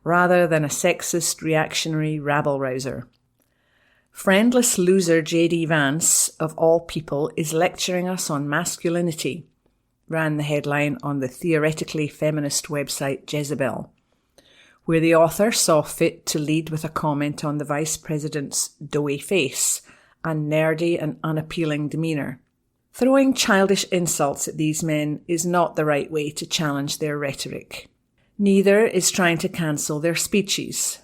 [SPEAKER 5] rather than a sexist, reactionary rabble-rouser. Friendless loser J.D. Vance, of all people, is lecturing us on masculinity, ran the headline on the theoretically feminist website Jezebel, where the author saw fit to lead with a comment on the Vice President's doughy face and nerdy and unappealing demeanour. Throwing childish insults at these men is not the right way to challenge their rhetoric. Neither is trying to cancel their speeches.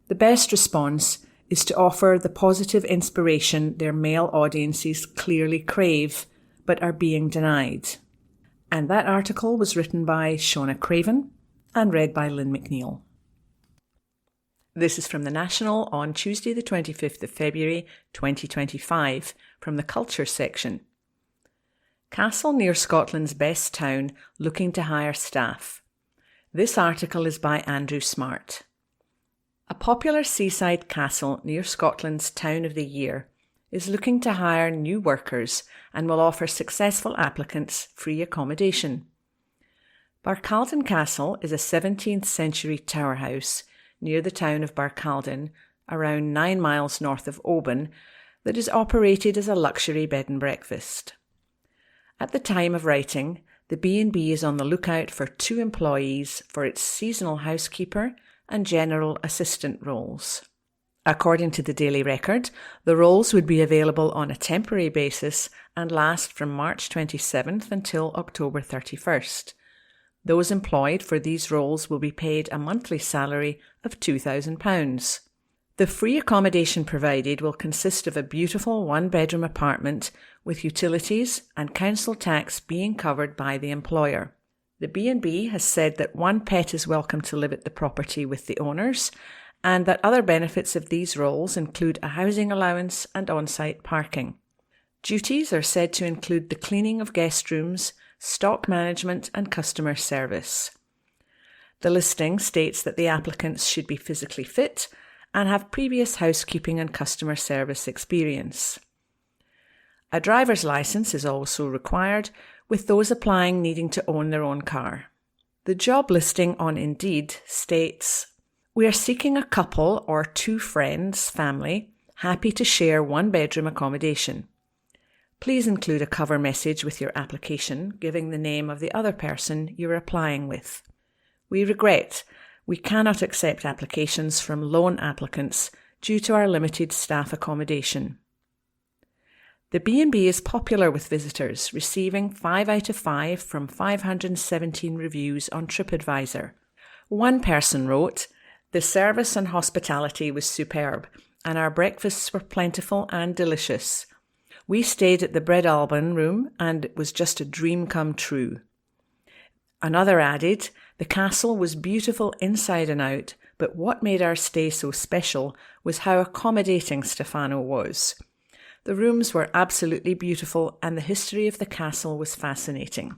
[SPEAKER 5] The best response is to offer the positive inspiration their male audiences clearly crave but are being denied. And that article was written by Shona Craven and read by Lynn McNeil. This is from The National on Tuesday the 25th of February 2025 from the Culture section. Castle near Scotland's best town looking to hire staff. This article is by Andrew Smart. A popular seaside castle near Scotland's Town of the Year is looking to hire new workers and will offer successful applicants free accommodation. Barcaldine Castle is a 17th century tower house near the town of Barcaldine, around 9 miles north of Oban, that is operated as a luxury bed and breakfast. At the time of writing, the B&B is on the lookout for 2 employees for its seasonal housekeeper and general assistant roles. According to the Daily Record, the roles would be available on a temporary basis and last from March 27th until October 31st. Those employed for these roles will be paid a monthly salary of £2,000. The free accommodation provided will consist of a beautiful one-bedroom apartment with utilities and council tax being covered by the employer. The B&B has said that one pet is welcome to live at the property with the owners, and that other benefits of these roles include a housing allowance and on-site parking. Duties are said to include the cleaning of guest rooms, stock management and customer service. The listing states that the applicants should be physically fit and have previous housekeeping and customer service experience. A driver's licence is also required, with those applying needing to own their own car. The job listing on Indeed states, "We are seeking a couple or two friends, family, happy to share one-bedroom accommodation. Please include a cover message with your application giving the name of the other person you are applying with. We regret we cannot accept applications from lone applicants due to our limited staff accommodation." The B&B is popular with visitors, receiving 5 out of 5 from 517 reviews on TripAdvisor. One person wrote, "The service and hospitality was superb, and our breakfasts were plentiful and delicious. We stayed at the Bread Alban room, and it was just a dream come true." Another added, "The castle was beautiful inside and out, but what made our stay so special was how accommodating Stefano was. The rooms were absolutely beautiful, and the history of the castle was fascinating."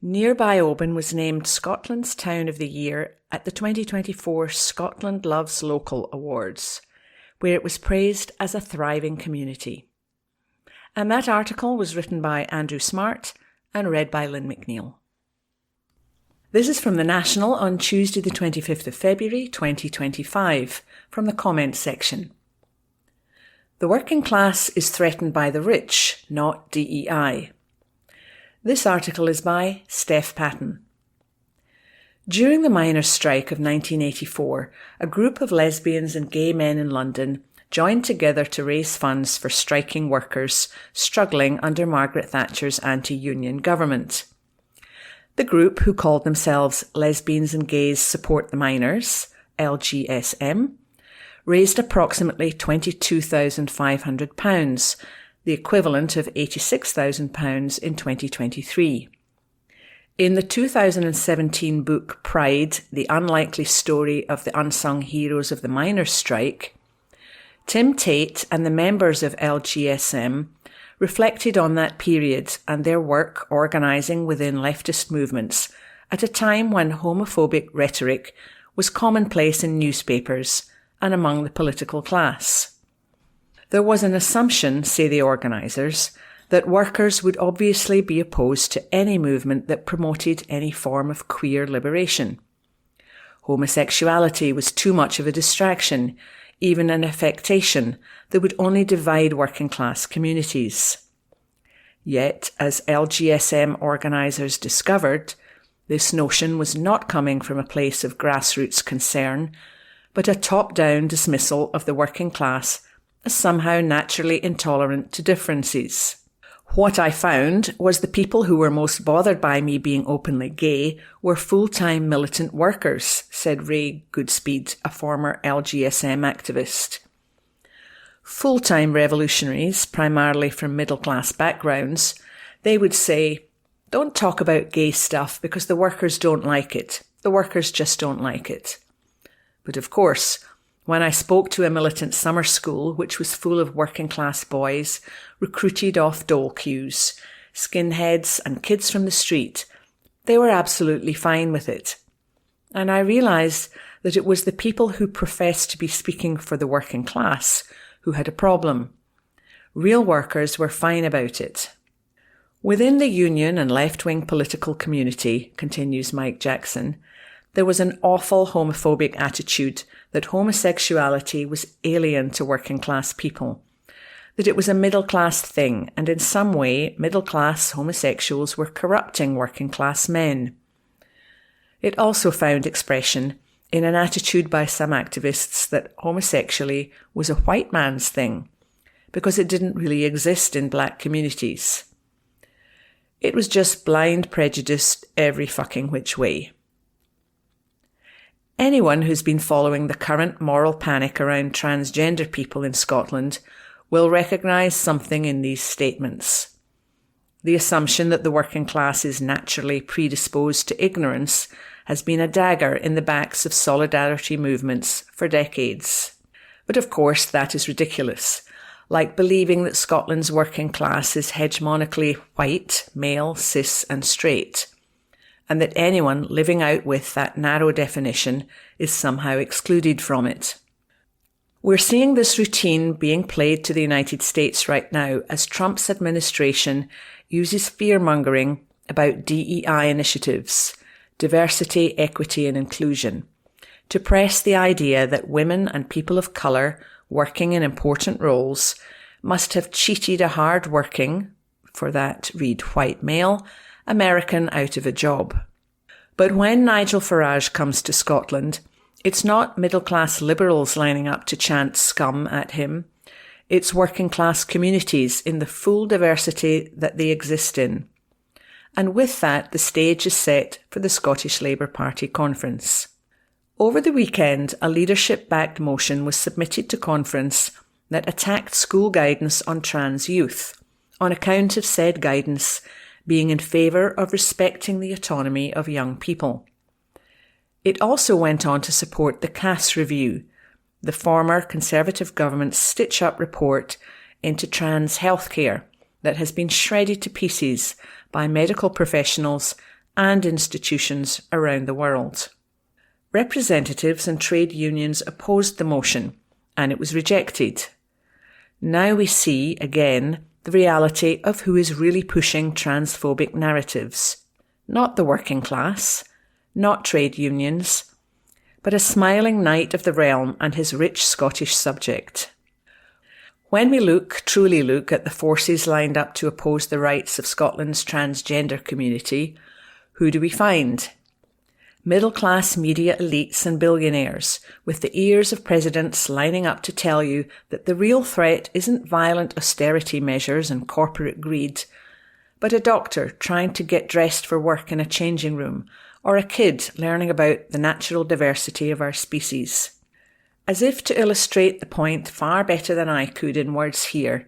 [SPEAKER 5] Nearby Oban was named Scotland's Town of the Year at the 2024 Scotland Loves Local Awards, where it was praised as a thriving community. And that article was written by Andrew Smart and read by Lynn McNeil. This is from The National on Tuesday the 25th of February 2025, from the comments section. The working class is threatened by the rich, not DEI. This article is by Steph Patton. During the miners' strike of 1984, a group of lesbians and gay men in London joined together to raise funds for striking workers struggling under Margaret Thatcher's anti-union government. The group, who called themselves Lesbians and Gays Support the Miners, LGSM, raised approximately £22,500, the equivalent of £86,000 in 2023. In the 2017 book Pride, The Unlikely Story of the Unsung Heroes of the Miners' Strike, Tim Tate and the members of LGSM reflected on that period and their work organising within leftist movements at a time when homophobic rhetoric was commonplace in newspapers and among the political class. There was an assumption, say the organisers, that workers would obviously be opposed to any movement that promoted any form of queer liberation. Homosexuality was too much of a distraction, even an affectation that would only divide working class communities. Yet, as LGSM organisers discovered, this notion was not coming from a place of grassroots concern, but a top-down dismissal of the working class as somehow naturally intolerant to differences. What I found was the people who were most bothered by me being openly gay were full-time militant workers, said Ray Goodspeed, a former LGSM activist. Full-time revolutionaries, primarily from middle-class backgrounds, they would say, "Don't talk about gay stuff because the workers don't like it. The workers just don't like it." But of course, when I spoke to a militant summer school which was full of working-class boys recruited off dole queues, skinheads and kids from the street, they were absolutely fine with it. And I realised that it was the people who professed to be speaking for the working class who had a problem. Real workers were fine about it. Within the union and left-wing political community, continues Mike Jackson, there was an awful homophobic attitude that homosexuality was alien to working-class people, that it was a middle-class thing, and in some way middle-class homosexuals were corrupting working-class men. It also found expression in an attitude by some activists that homosexuality was a white man's thing, because it didn't really exist in black communities. It was just blind prejudice every fucking which way. Anyone who's been following the current moral panic around transgender people in Scotland will recognise something in these statements. The assumption that the working class is naturally predisposed to ignorance has been a dagger in the backs of solidarity movements for decades. But of course that is ridiculous, like believing that Scotland's working class is hegemonically white, male, cis and straight, and that anyone living out with that narrow definition is somehow excluded from it. We're seeing this routine being played to the United States right now as Trump's administration uses fear-mongering about DEI initiatives, diversity, equity and inclusion, to press the idea that women and people of colour working in important roles must have cheated a hard-working, for that read white male, American out of a job. But when Nigel Farage comes to Scotland, it's not middle-class liberals lining up to chant scum at him. It's working-class communities in the full diversity that they exist in. And with that, the stage is set for the Scottish Labour Party conference. Over the weekend, a leadership-backed motion was submitted to conference that attacked school guidance on trans youth, on account of said guidance being in favour of respecting the autonomy of young people. It also went on to support the Cass Review, the former Conservative government's stitch-up report into trans healthcare that has been shredded to pieces by medical professionals and institutions around the world. Representatives and trade unions opposed the motion, and it was rejected. Now we see, again, the reality of who is really pushing transphobic narratives. Not the working class, not trade unions, but a smiling knight of the realm and his rich Scottish subject. When we truly look at the forces lined up to oppose the rights of Scotland's transgender community, who do we find? Middle-class media elites and billionaires, with the ears of presidents lining up to tell you that the real threat isn't violent austerity measures and corporate greed, but a doctor trying to get dressed for work in a changing room, or a kid learning about the natural diversity of our species. As if to illustrate the point far better than I could in words here,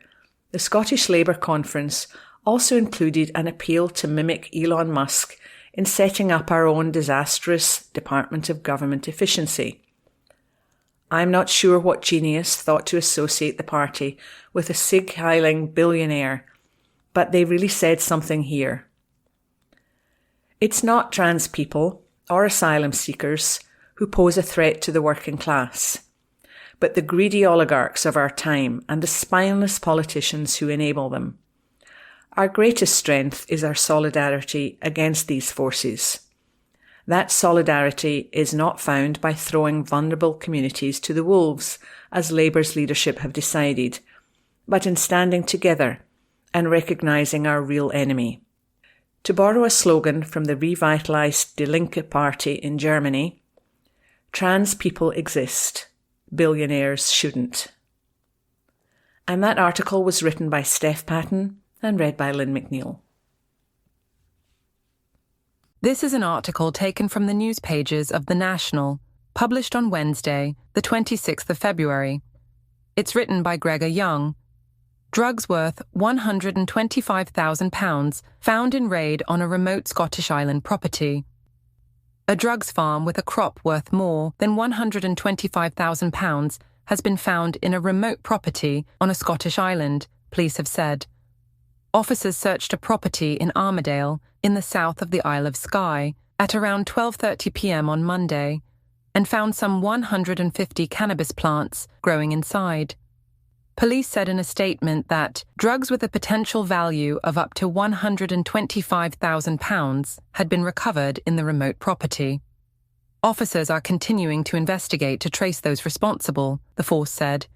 [SPEAKER 5] the Scottish Labour Conference also included an appeal to mimic Elon Musk in setting up our own disastrous Department of Government Efficiency. I'm not sure what genius thought to associate the party with a sig-heiling billionaire, but they really said something here. It's not trans people or asylum seekers who pose a threat to the working class, but the greedy oligarchs of our time and the spineless politicians who enable them. Our greatest strength is our solidarity against these forces. That solidarity is not found by throwing vulnerable communities to the wolves, as Labour's leadership have decided, but in standing together and recognising our real enemy. To borrow a slogan from the revitalised Die Linke party in Germany, trans people exist, billionaires shouldn't. And that article was written by Steph Patton and read by Lynn McNeil.
[SPEAKER 6] This is an article taken from the news pages of The National, published on Wednesday, the 26th of February. It's written by Gregor Young. Drugs worth £125,000 found in raid on a remote Scottish island property. A drugs farm with a crop worth more than £125,000 has been found in a remote property on a Scottish island, police have said. Officers searched a property in Armadale, in the south of the Isle of Skye, at around 12:30 p.m. on Monday, and found some 150 cannabis plants growing inside. Police said in a statement that drugs with a potential value of up to £125,000 had been recovered in the remote property. Officers are continuing to investigate to trace those responsible, the force said.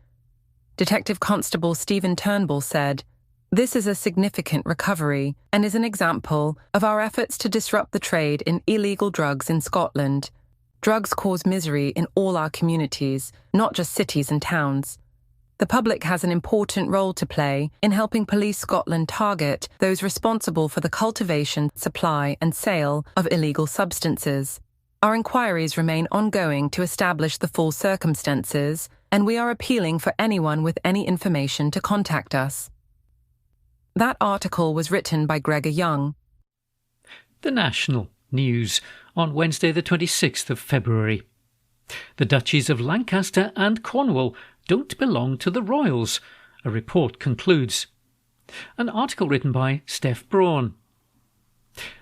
[SPEAKER 6] Detective Constable Stephen Turnbull said, "This is a significant recovery and is an example of our efforts to disrupt the trade in illegal drugs in Scotland. drugs cause misery in all our communities, not just cities and towns. The public has an important role to play in helping Police Scotland target those responsible for the cultivation, supply and sale of illegal substances. Our inquiries remain ongoing to establish the full circumstances, and we are appealing for anyone with any information to contact us. That article was written by Gregor Young.
[SPEAKER 7] The National News on Wednesday the 26th of February. The Duchies of Lancaster and Cornwall don't belong to the royals, a report concludes. An article written by Steph Braun.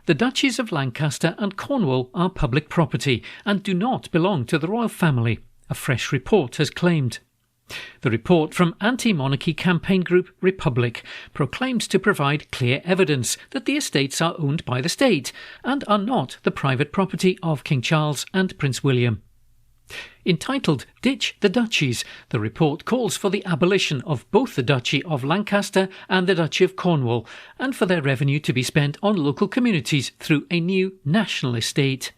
[SPEAKER 7] The Duchies of Lancaster and Cornwall are public property and do not belong to the royal family, a fresh report has claimed. The report from anti-monarchy campaign group Republic proclaims to provide clear evidence that the estates are owned by the state and are not the private property of King Charles and Prince William. Entitled Ditch the Duchies, the report calls for the abolition of both the Duchy of Lancaster and the Duchy of Cornwall, and for their revenue to be spent on local communities through a new national estate.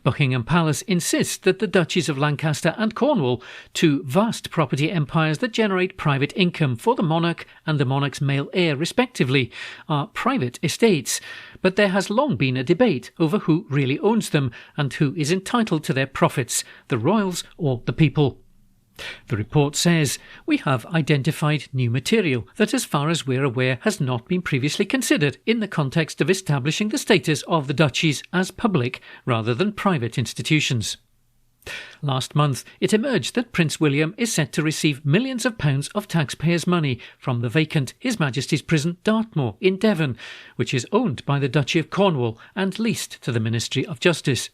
[SPEAKER 7] Buckingham Palace insists that the Duchies of Lancaster and Cornwall, two vast property empires that generate private income for the monarch and the monarch's male heir respectively, are private estates, but there has long been a debate over who really owns them and who is entitled to their profits, the royals or the people. The report says, we have identified new material that, as far as we're aware, has not been previously considered in the context of establishing the status of the duchies as public rather than private institutions. Last month, it emerged that Prince William is set to receive millions of pounds of taxpayers' money from the vacant His Majesty's Prison Dartmoor in Devon, which is owned by the Duchy of Cornwall and leased to the Ministry of Justice.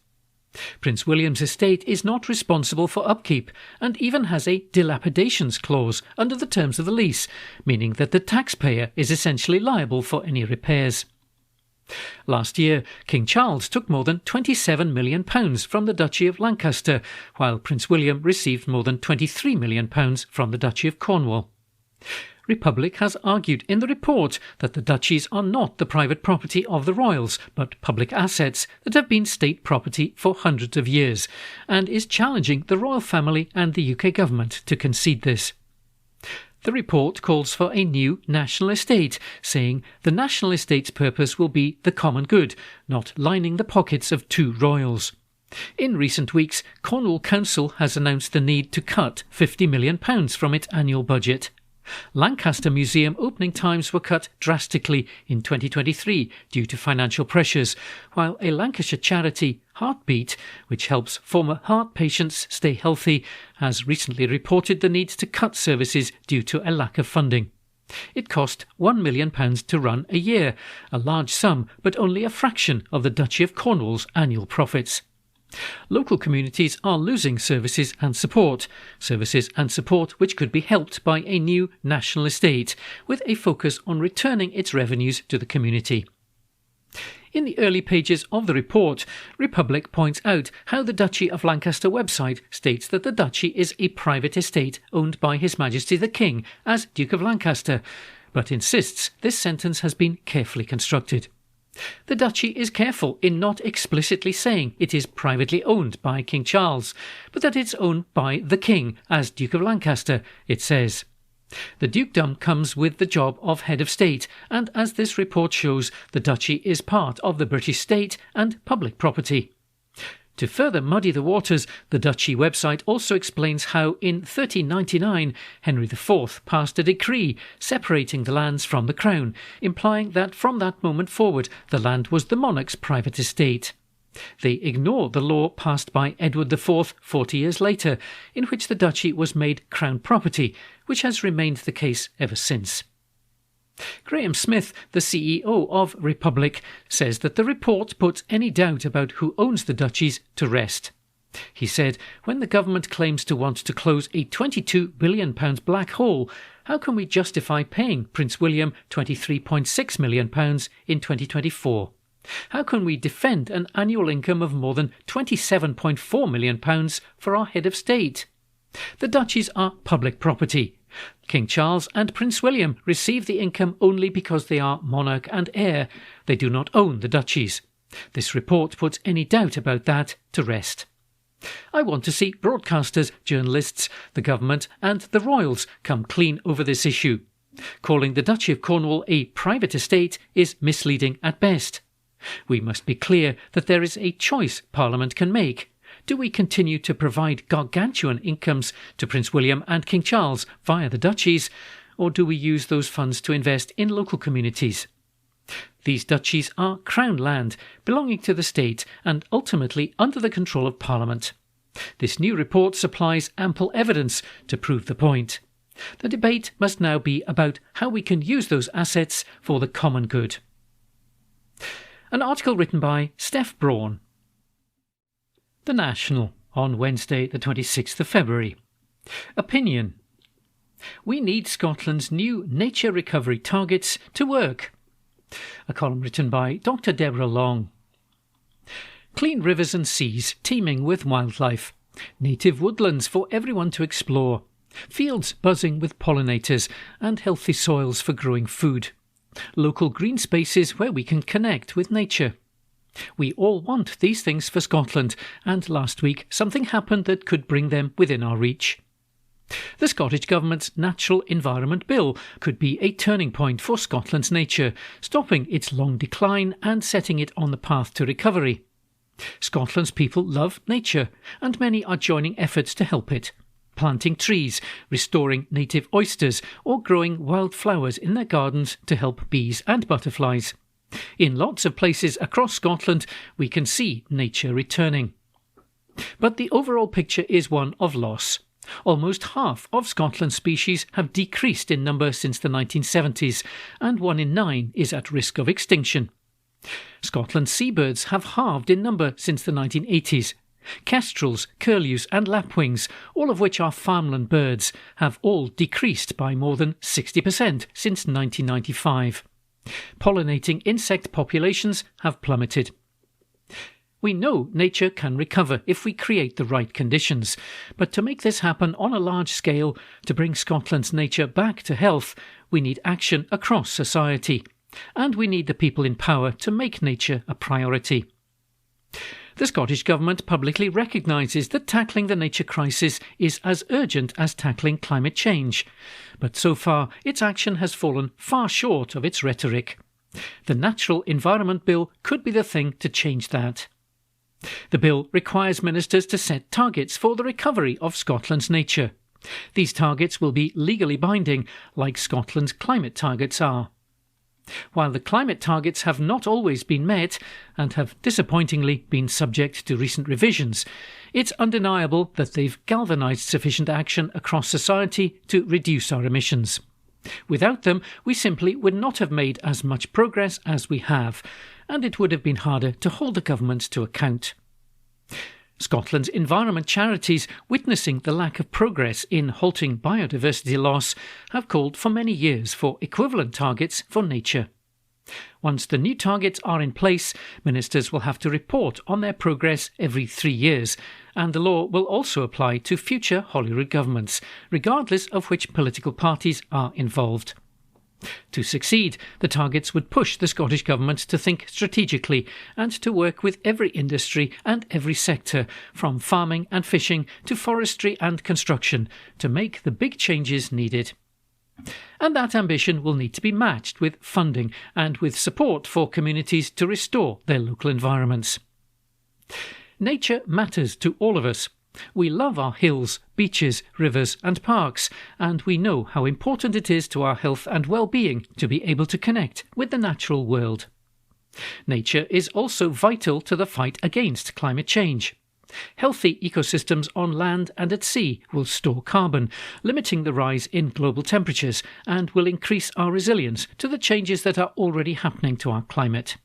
[SPEAKER 7] Prince William's estate is not responsible for upkeep and even has a dilapidations clause under the terms of the lease, meaning that the taxpayer is essentially liable for any repairs. Last year, King Charles took more than £27 million from the Duchy of Lancaster, while Prince William received more than £23 million from the Duchy of Cornwall. Republic has argued in the report that the duchies are not the private property of the royals, but public assets that have been state property for hundreds of years, and is challenging the royal family and the UK government to concede this. The report calls for a new national estate, saying the national estate's purpose will be the common good, not lining the pockets of two royals. In recent weeks, Cornwall Council has announced the need to cut £50 million from its annual budget. Lancaster Museum opening times were cut drastically in 2023 due to financial pressures, while a Lancashire charity, Heartbeat, which helps former heart patients stay healthy, has recently reported the need to cut services due to a lack of funding. It cost £1 million to run a year, a large sum but only a fraction of the Duchy of Cornwall's annual profits. Local communities are losing services and support which could be helped by a new national estate, with a focus on returning its revenues to the community. In the early pages of the report, Republic points out how the Duchy of Lancaster website states that the duchy is a private estate owned by His Majesty the King as Duke of Lancaster, but insists this sentence has been carefully constructed. The duchy is careful in not explicitly saying it is privately owned by King Charles, but that it's owned by the King as Duke of Lancaster, it says. The dukedom comes with the job of head of state, and as this report shows, the duchy is part of the British state and public property. To further muddy the waters, the duchy website also explains how in 1399 Henry IV passed a decree separating the lands from the crown, implying that from that moment forward the land was the monarch's private estate. They ignore the law passed by Edward IV 40 years later, in which the duchy was made crown property, which has remained the case ever since. Graham Smith, the CEO of Republic, says that the report puts any doubt about who owns the duchies to rest. He said, when the government claims to want to close a £22 billion black hole, how can we justify paying Prince William £23.6 million in 2024? How can we defend an annual income of more than £27.4 million for our head of state? The duchies are public property. King Charles and Prince William receive the income only because they are monarch and heir. They do not own the duchies. This report puts any doubt about that to rest. I want to see broadcasters, journalists, the government and the royals come clean over this issue. Calling the Duchy of Cornwall a private estate is misleading at best. We must be clear that there is a choice Parliament can make. Do we continue to provide gargantuan incomes to Prince William and King Charles via the duchies, or do we use those funds to invest in local communities? These duchies are Crown land, belonging to the state and ultimately under the control of Parliament. This new report supplies ample evidence to prove the point. The debate must now be about how we can use those assets for the common good. An article written by Steph Braun. The National, on Wednesday the 26th of February. Opinion. We need Scotland's new nature recovery targets to work. A column written by Dr. Deborah Long. Clean rivers and seas teeming with wildlife. Native woodlands for everyone to explore. Fields buzzing with pollinators and healthy soils for growing food. Local green spaces where we can connect with nature. We all want these things for Scotland, and last week something happened that could bring them within our reach. The Scottish Government's Natural Environment Bill could be a turning point for Scotland's nature, stopping its long decline and setting it on the path to recovery. Scotland's people love nature, and many are joining efforts to help it. Planting trees, restoring native oysters, or growing wild flowers in their gardens to help bees and butterflies. In lots of places across Scotland, we can see nature returning. But the overall picture is one of loss. Almost half of Scotland's species have decreased in number since the 1970s, and 1 in 9 is at risk of extinction. Scotland's seabirds have halved in number since the 1980s. Kestrels, curlews and lapwings, all of which are farmland birds, have all decreased by more than 60% since 1995. Pollinating insect populations have plummeted. We know nature can recover if we create the right conditions, but to make this happen on a large scale, to bring Scotland's nature back to health, we need action across society, and we need the people in power to make nature a priority. The Scottish Government publicly recognises that tackling the nature crisis is as urgent as tackling climate change, but so far its action has fallen far short of its rhetoric. The Natural Environment Bill could be the thing to change that. The bill requires ministers to set targets for the recovery of Scotland's nature. These targets will be legally binding, like Scotland's climate targets are. While the climate targets have not always been met and have disappointingly been subject to recent revisions, it's undeniable that they've galvanised sufficient action across society to reduce our emissions. Without them, we simply would not have made as much progress as we have, and it would have been harder to hold the government to account. Scotland's environment charities, witnessing the lack of progress in halting biodiversity loss, have called for many years for equivalent targets for nature. Once the new targets are in place, ministers will have to report on their progress every 3 years, and the law will also apply to future Holyrood governments, regardless of which political parties are involved. To succeed, the targets would push the Scottish Government to think strategically and to work with every industry and every sector, from farming and fishing to forestry and construction, to make the big changes needed. And that ambition will need to be matched with funding and with support for communities to restore their local environments. Nature matters to all of us. We love our hills, beaches, rivers and parks, and we know how important it is to our health and well-being to be able to connect with the natural world. Nature is also vital to the fight against climate change. Healthy ecosystems on land and at sea will store carbon, limiting the rise in global temperatures, and will increase our resilience to the changes that are already happening to our climate.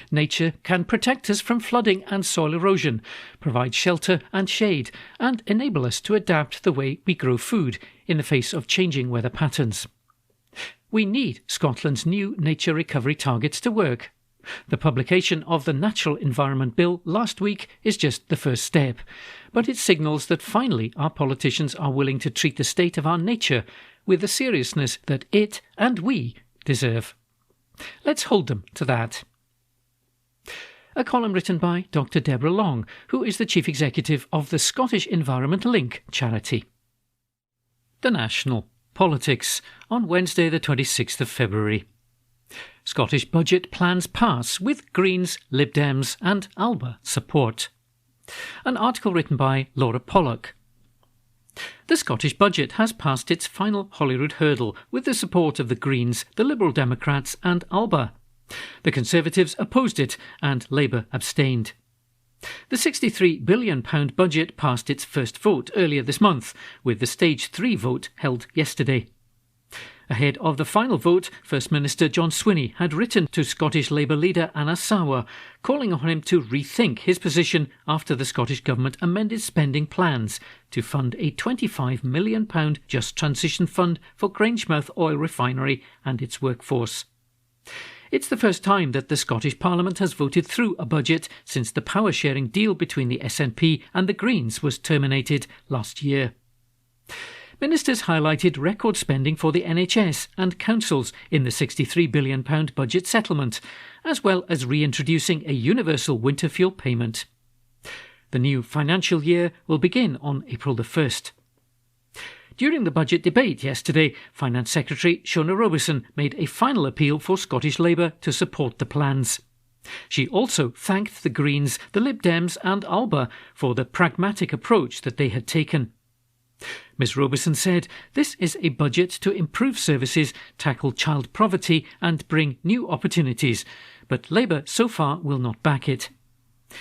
[SPEAKER 7] Nature can protect us from flooding and soil erosion, provide shelter and shade, and enable us to adapt the way we grow food in the face of changing weather patterns. We need Scotland's new nature recovery targets to work. The publication of the Natural Environment Bill last week is just the first step, but it signals that finally our politicians are willing to treat the state of our nature with the seriousness that it and we deserve. Let's hold them to that. a column written by Dr. Deborah Long, who is the Chief Executive of the Scottish Environment Link charity. The National Politics on Wednesday the 26th of February. Scottish budget plans pass with Greens, Lib Dems and Alba support. An article written by Laura Pollock. The Scottish budget has passed its final Holyrood hurdle with the support of the Greens, the Liberal Democrats and Alba. The Conservatives opposed it and Labour abstained. The £63 billion budget passed its first vote earlier this month, with the Stage 3 vote held yesterday. Ahead of the final vote, First Minister John Swinney had written to Scottish Labour leader Anna Sawar, calling on him to rethink his position after the Scottish Government amended spending plans to fund a £25 million Just Transition Fund for Grangemouth Oil Refinery and its workforce. It's the first time that the Scottish Parliament has voted through a budget since the power-sharing deal between the SNP and the Greens was terminated last year. Ministers highlighted record spending for the NHS and councils in the £63 billion budget settlement, as well as reintroducing a universal winter fuel payment. The new financial year will begin on April the 1st. During the budget debate yesterday, Finance Secretary Shona Robertson made a final appeal for Scottish Labour to support the plans. She also thanked the Greens, the Lib Dems and Alba for the pragmatic approach that they had taken. Ms Robertson said, "This is a budget to improve services, tackle child poverty and bring new opportunities, but Labour so far will not back it.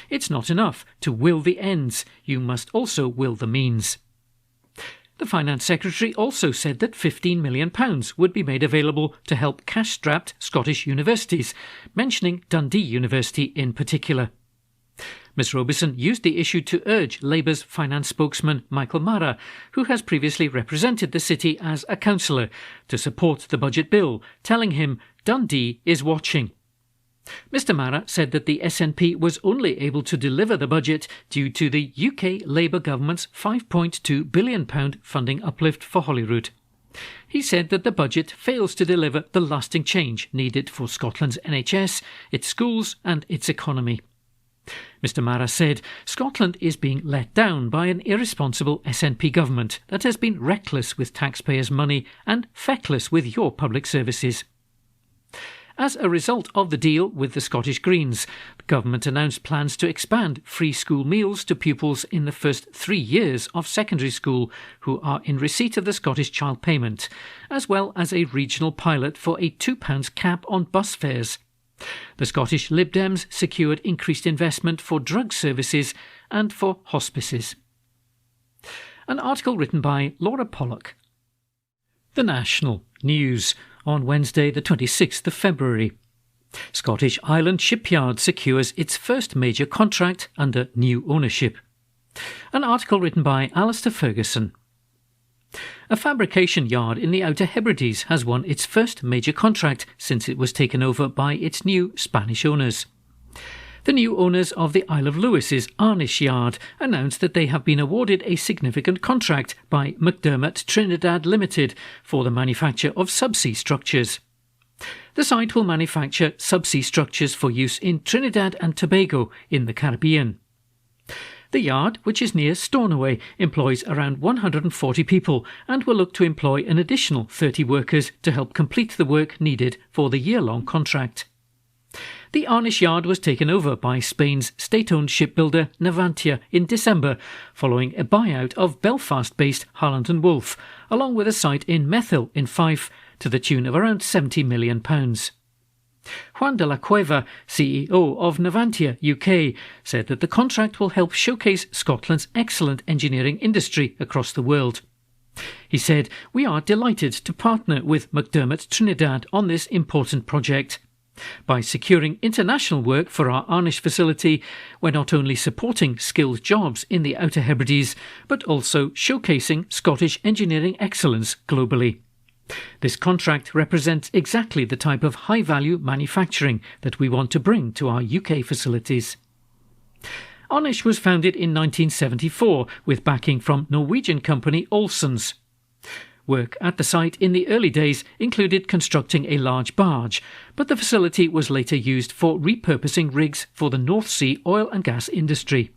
[SPEAKER 7] It's not enough to will the ends, you must also will the means." The Finance Secretary also said that £15 million would be made available to help cash-strapped Scottish universities, mentioning Dundee University in particular. Ms Robertson used the issue to urge Labour's finance spokesman Michael Mara, who has previously represented the city as a councillor, to support the budget bill, telling him Dundee is watching. Mr Mara said that the SNP was only able to deliver the budget due to the UK Labour government's £5.2 billion funding uplift for Holyrood. He said that the budget fails to deliver the lasting change needed for Scotland's NHS, its schools and its economy. Mr Mara said Scotland is being let down by an irresponsible SNP government that has been reckless with taxpayers' money and feckless with your public services. As a result of the deal with the Scottish Greens, the government announced plans to expand free school meals to pupils in the first 3 years of secondary school who are in receipt of the Scottish Child Payment, as well as a regional pilot for a £2 cap on bus fares. The Scottish Lib Dems secured increased investment for drug services and for hospices. An article written by Laura Pollock. The National News on Wednesday the 26th of February. Scottish Island Shipyard secures its first major contract under new ownership. An article written by Alistair Ferguson. A fabrication yard in the Outer Hebrides has won its first major contract since it was taken over by its new Spanish owners. The new owners of the Isle of Lewis's Arnish yard announced that they have been awarded a significant contract by McDermott Trinidad Limited for the manufacture of subsea structures. The site will manufacture subsea structures for use in Trinidad and Tobago in the Caribbean. The yard, which is near Stornoway, employs around 140 people and will look to employ an additional 30 workers to help complete the work needed for the year-long contract. The Arnish yard was taken over by Spain's state-owned shipbuilder Navantia in December, following a buyout of Belfast-based Harland & Wolff, along with a site in Methyll in Fife, to the tune of around £70 million. Juan de la Cueva, CEO of Navantia UK, said that the contract will help showcase Scotland's excellent engineering industry across the world. He said, "We are delighted to partner with McDermott Trinidad on this important project. By securing international work for our Arnish facility, we're not only supporting skilled jobs in the Outer Hebrides, but also showcasing Scottish engineering excellence globally. This contract represents exactly the type of high-value manufacturing that we want to bring to our UK facilities." Arnish was founded in 1974 with backing from Norwegian company Olsons. Work at the site in the early days included constructing a large barge, but the facility was later used for repurposing rigs for the North Sea oil and gas industry.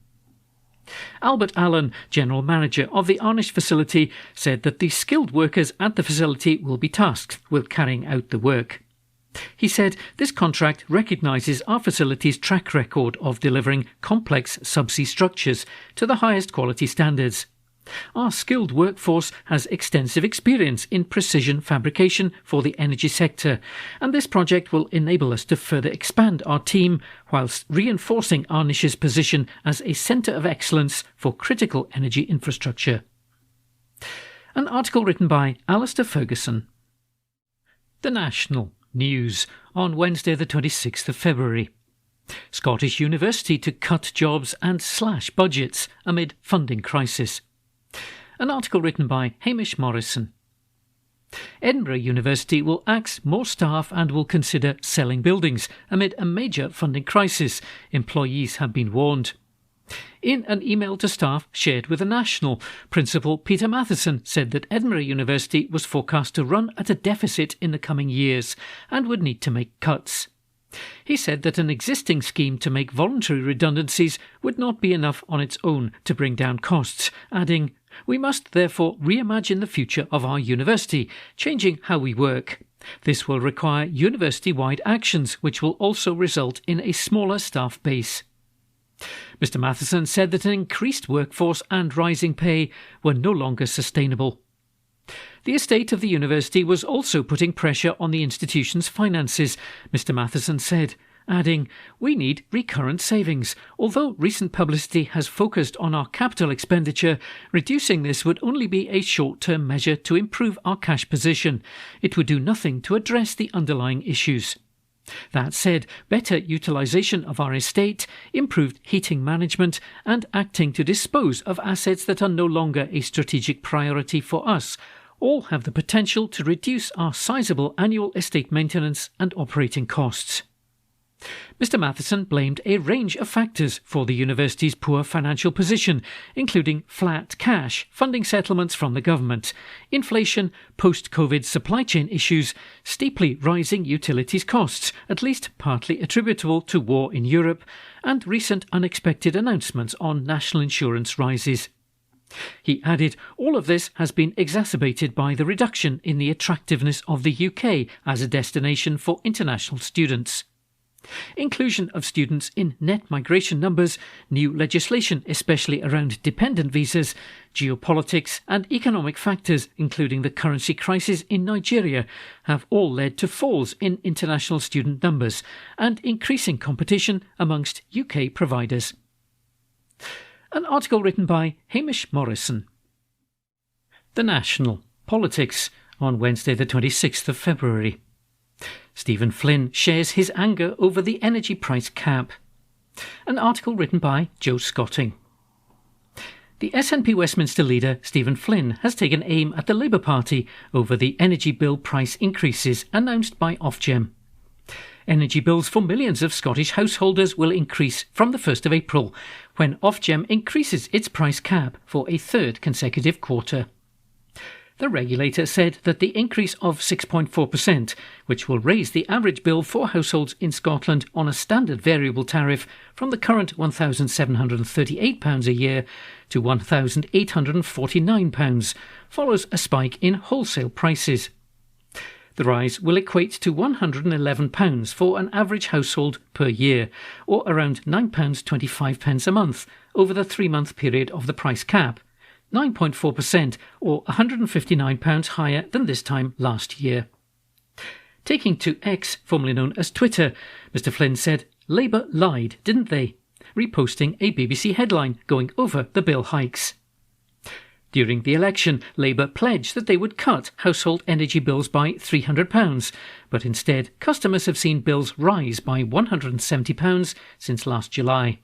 [SPEAKER 7] Albert Allen, General Manager of the Arnish facility, said that the skilled workers at the facility will be tasked with carrying out the work. He said this contract recognises our facility's track record of delivering complex subsea structures to the highest quality standards. Our skilled workforce has extensive experience in precision fabrication for the energy sector, and this project will enable us to further expand our team whilst reinforcing Arnish's position as a centre of excellence for critical energy infrastructure. An article written by Alistair Ferguson. The National News on Wednesday the 26th of February. Scottish University to cut jobs and slash budgets amid funding crisis. An article written by Hamish Morrison. Edinburgh University will axe more staff and will consider selling buildings amid a major funding crisis, employees have been warned. In an email to staff shared with the National, Principal Peter Matheson said that Edinburgh University was forecast to run at a deficit in the coming years and would need to make cuts. He said that an existing scheme to make voluntary redundancies would not be enough on its own to bring down costs, adding, "We must therefore reimagine the future of our university, changing how we work. This will require university-wide actions, which will also result in a smaller staff base." Mr Matheson said that an increased workforce and rising pay were no longer sustainable. The estate of the university was also putting pressure on the institution's finances, Mr Matheson said, adding, "We need recurrent savings. Although recent publicity has focused on our capital expenditure, reducing this would only be a short-term measure to improve our cash position. It would do nothing to address the underlying issues." That said, better utilisation of our estate, improved heating management and acting to dispose of assets that are no longer a strategic priority for us all have the potential to reduce our sizable annual estate maintenance and operating costs. Mr Matheson blamed a range of factors for the university's poor financial position, including flat cash, funding settlements from the government, inflation, post-COVID supply chain issues, steeply rising utilities costs, at least partly attributable to war in Europe, and recent unexpected announcements on national insurance rises. He added, all of this has been exacerbated by the reduction in the attractiveness of the UK as a destination for international students. Inclusion of students in net migration numbers, new legislation especially around dependent visas, geopolitics and economic factors including the currency crisis in Nigeria have all led to falls in international student numbers and increasing competition amongst UK providers. An article written by Hamish Morrison. The National Politics on Wednesday the 26th of February. Stephen Flynn shares his anger over the energy price cap. An article written by Joe Scotting. The SNP Westminster leader Stephen Flynn has taken aim at the Labour Party over the energy bill price increases announced by Ofgem. Energy bills for millions of Scottish householders will increase from the 1st of April, when Ofgem increases its price cap for a third consecutive quarter. The regulator said that the increase of 6.4%, which will raise the average bill for households in Scotland on a standard variable tariff from the current £1,738 a year to £1,849, follows a spike in wholesale prices. The rise will equate to £111 for an average household per year, or around £9.25 a month over the 3-month period of the price cap, 9.4% or £159 higher than this time last year. Taking to X, formerly known as Twitter, Mr Flynn said, "Labour lied, didn't they?" reposting a BBC headline going over the bill hikes. During the election, Labour pledged that they would cut household energy bills by £300, but instead customers have seen bills rise by £170 since last July.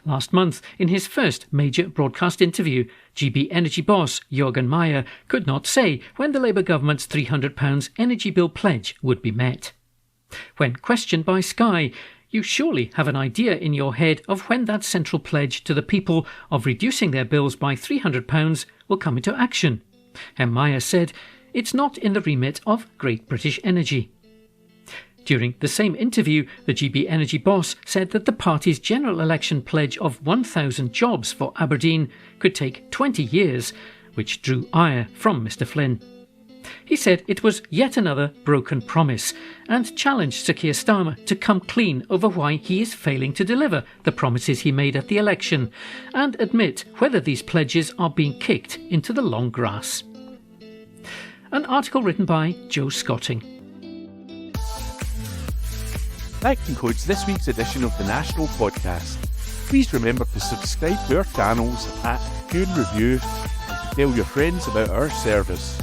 [SPEAKER 7] Last month, in his first major broadcast interview, GB Energy boss Jørgen Meyer could not say when the Labour government's £300 energy bill pledge would be met. When questioned by Sky, "You surely have an idea in your head of when that central pledge to the people of reducing their bills by £300 will come into action. Meyer said it's not in the remit of Great British Energy. During the same interview, the GB Energy boss said that the party's general election pledge of 1,000 jobs for Aberdeen could take 20 years, which drew ire from Mr Flynn. He said it was yet another broken promise and challenged Sir Keir Starmer to come clean over why he is failing to deliver the promises he made at the election and admit whether these pledges are being kicked into the long grass. An article written by Joe Scotting.
[SPEAKER 1] That concludes this week's edition of the National Podcast. Please remember to subscribe to our channels at Cocoon Review and to tell your friends about our service.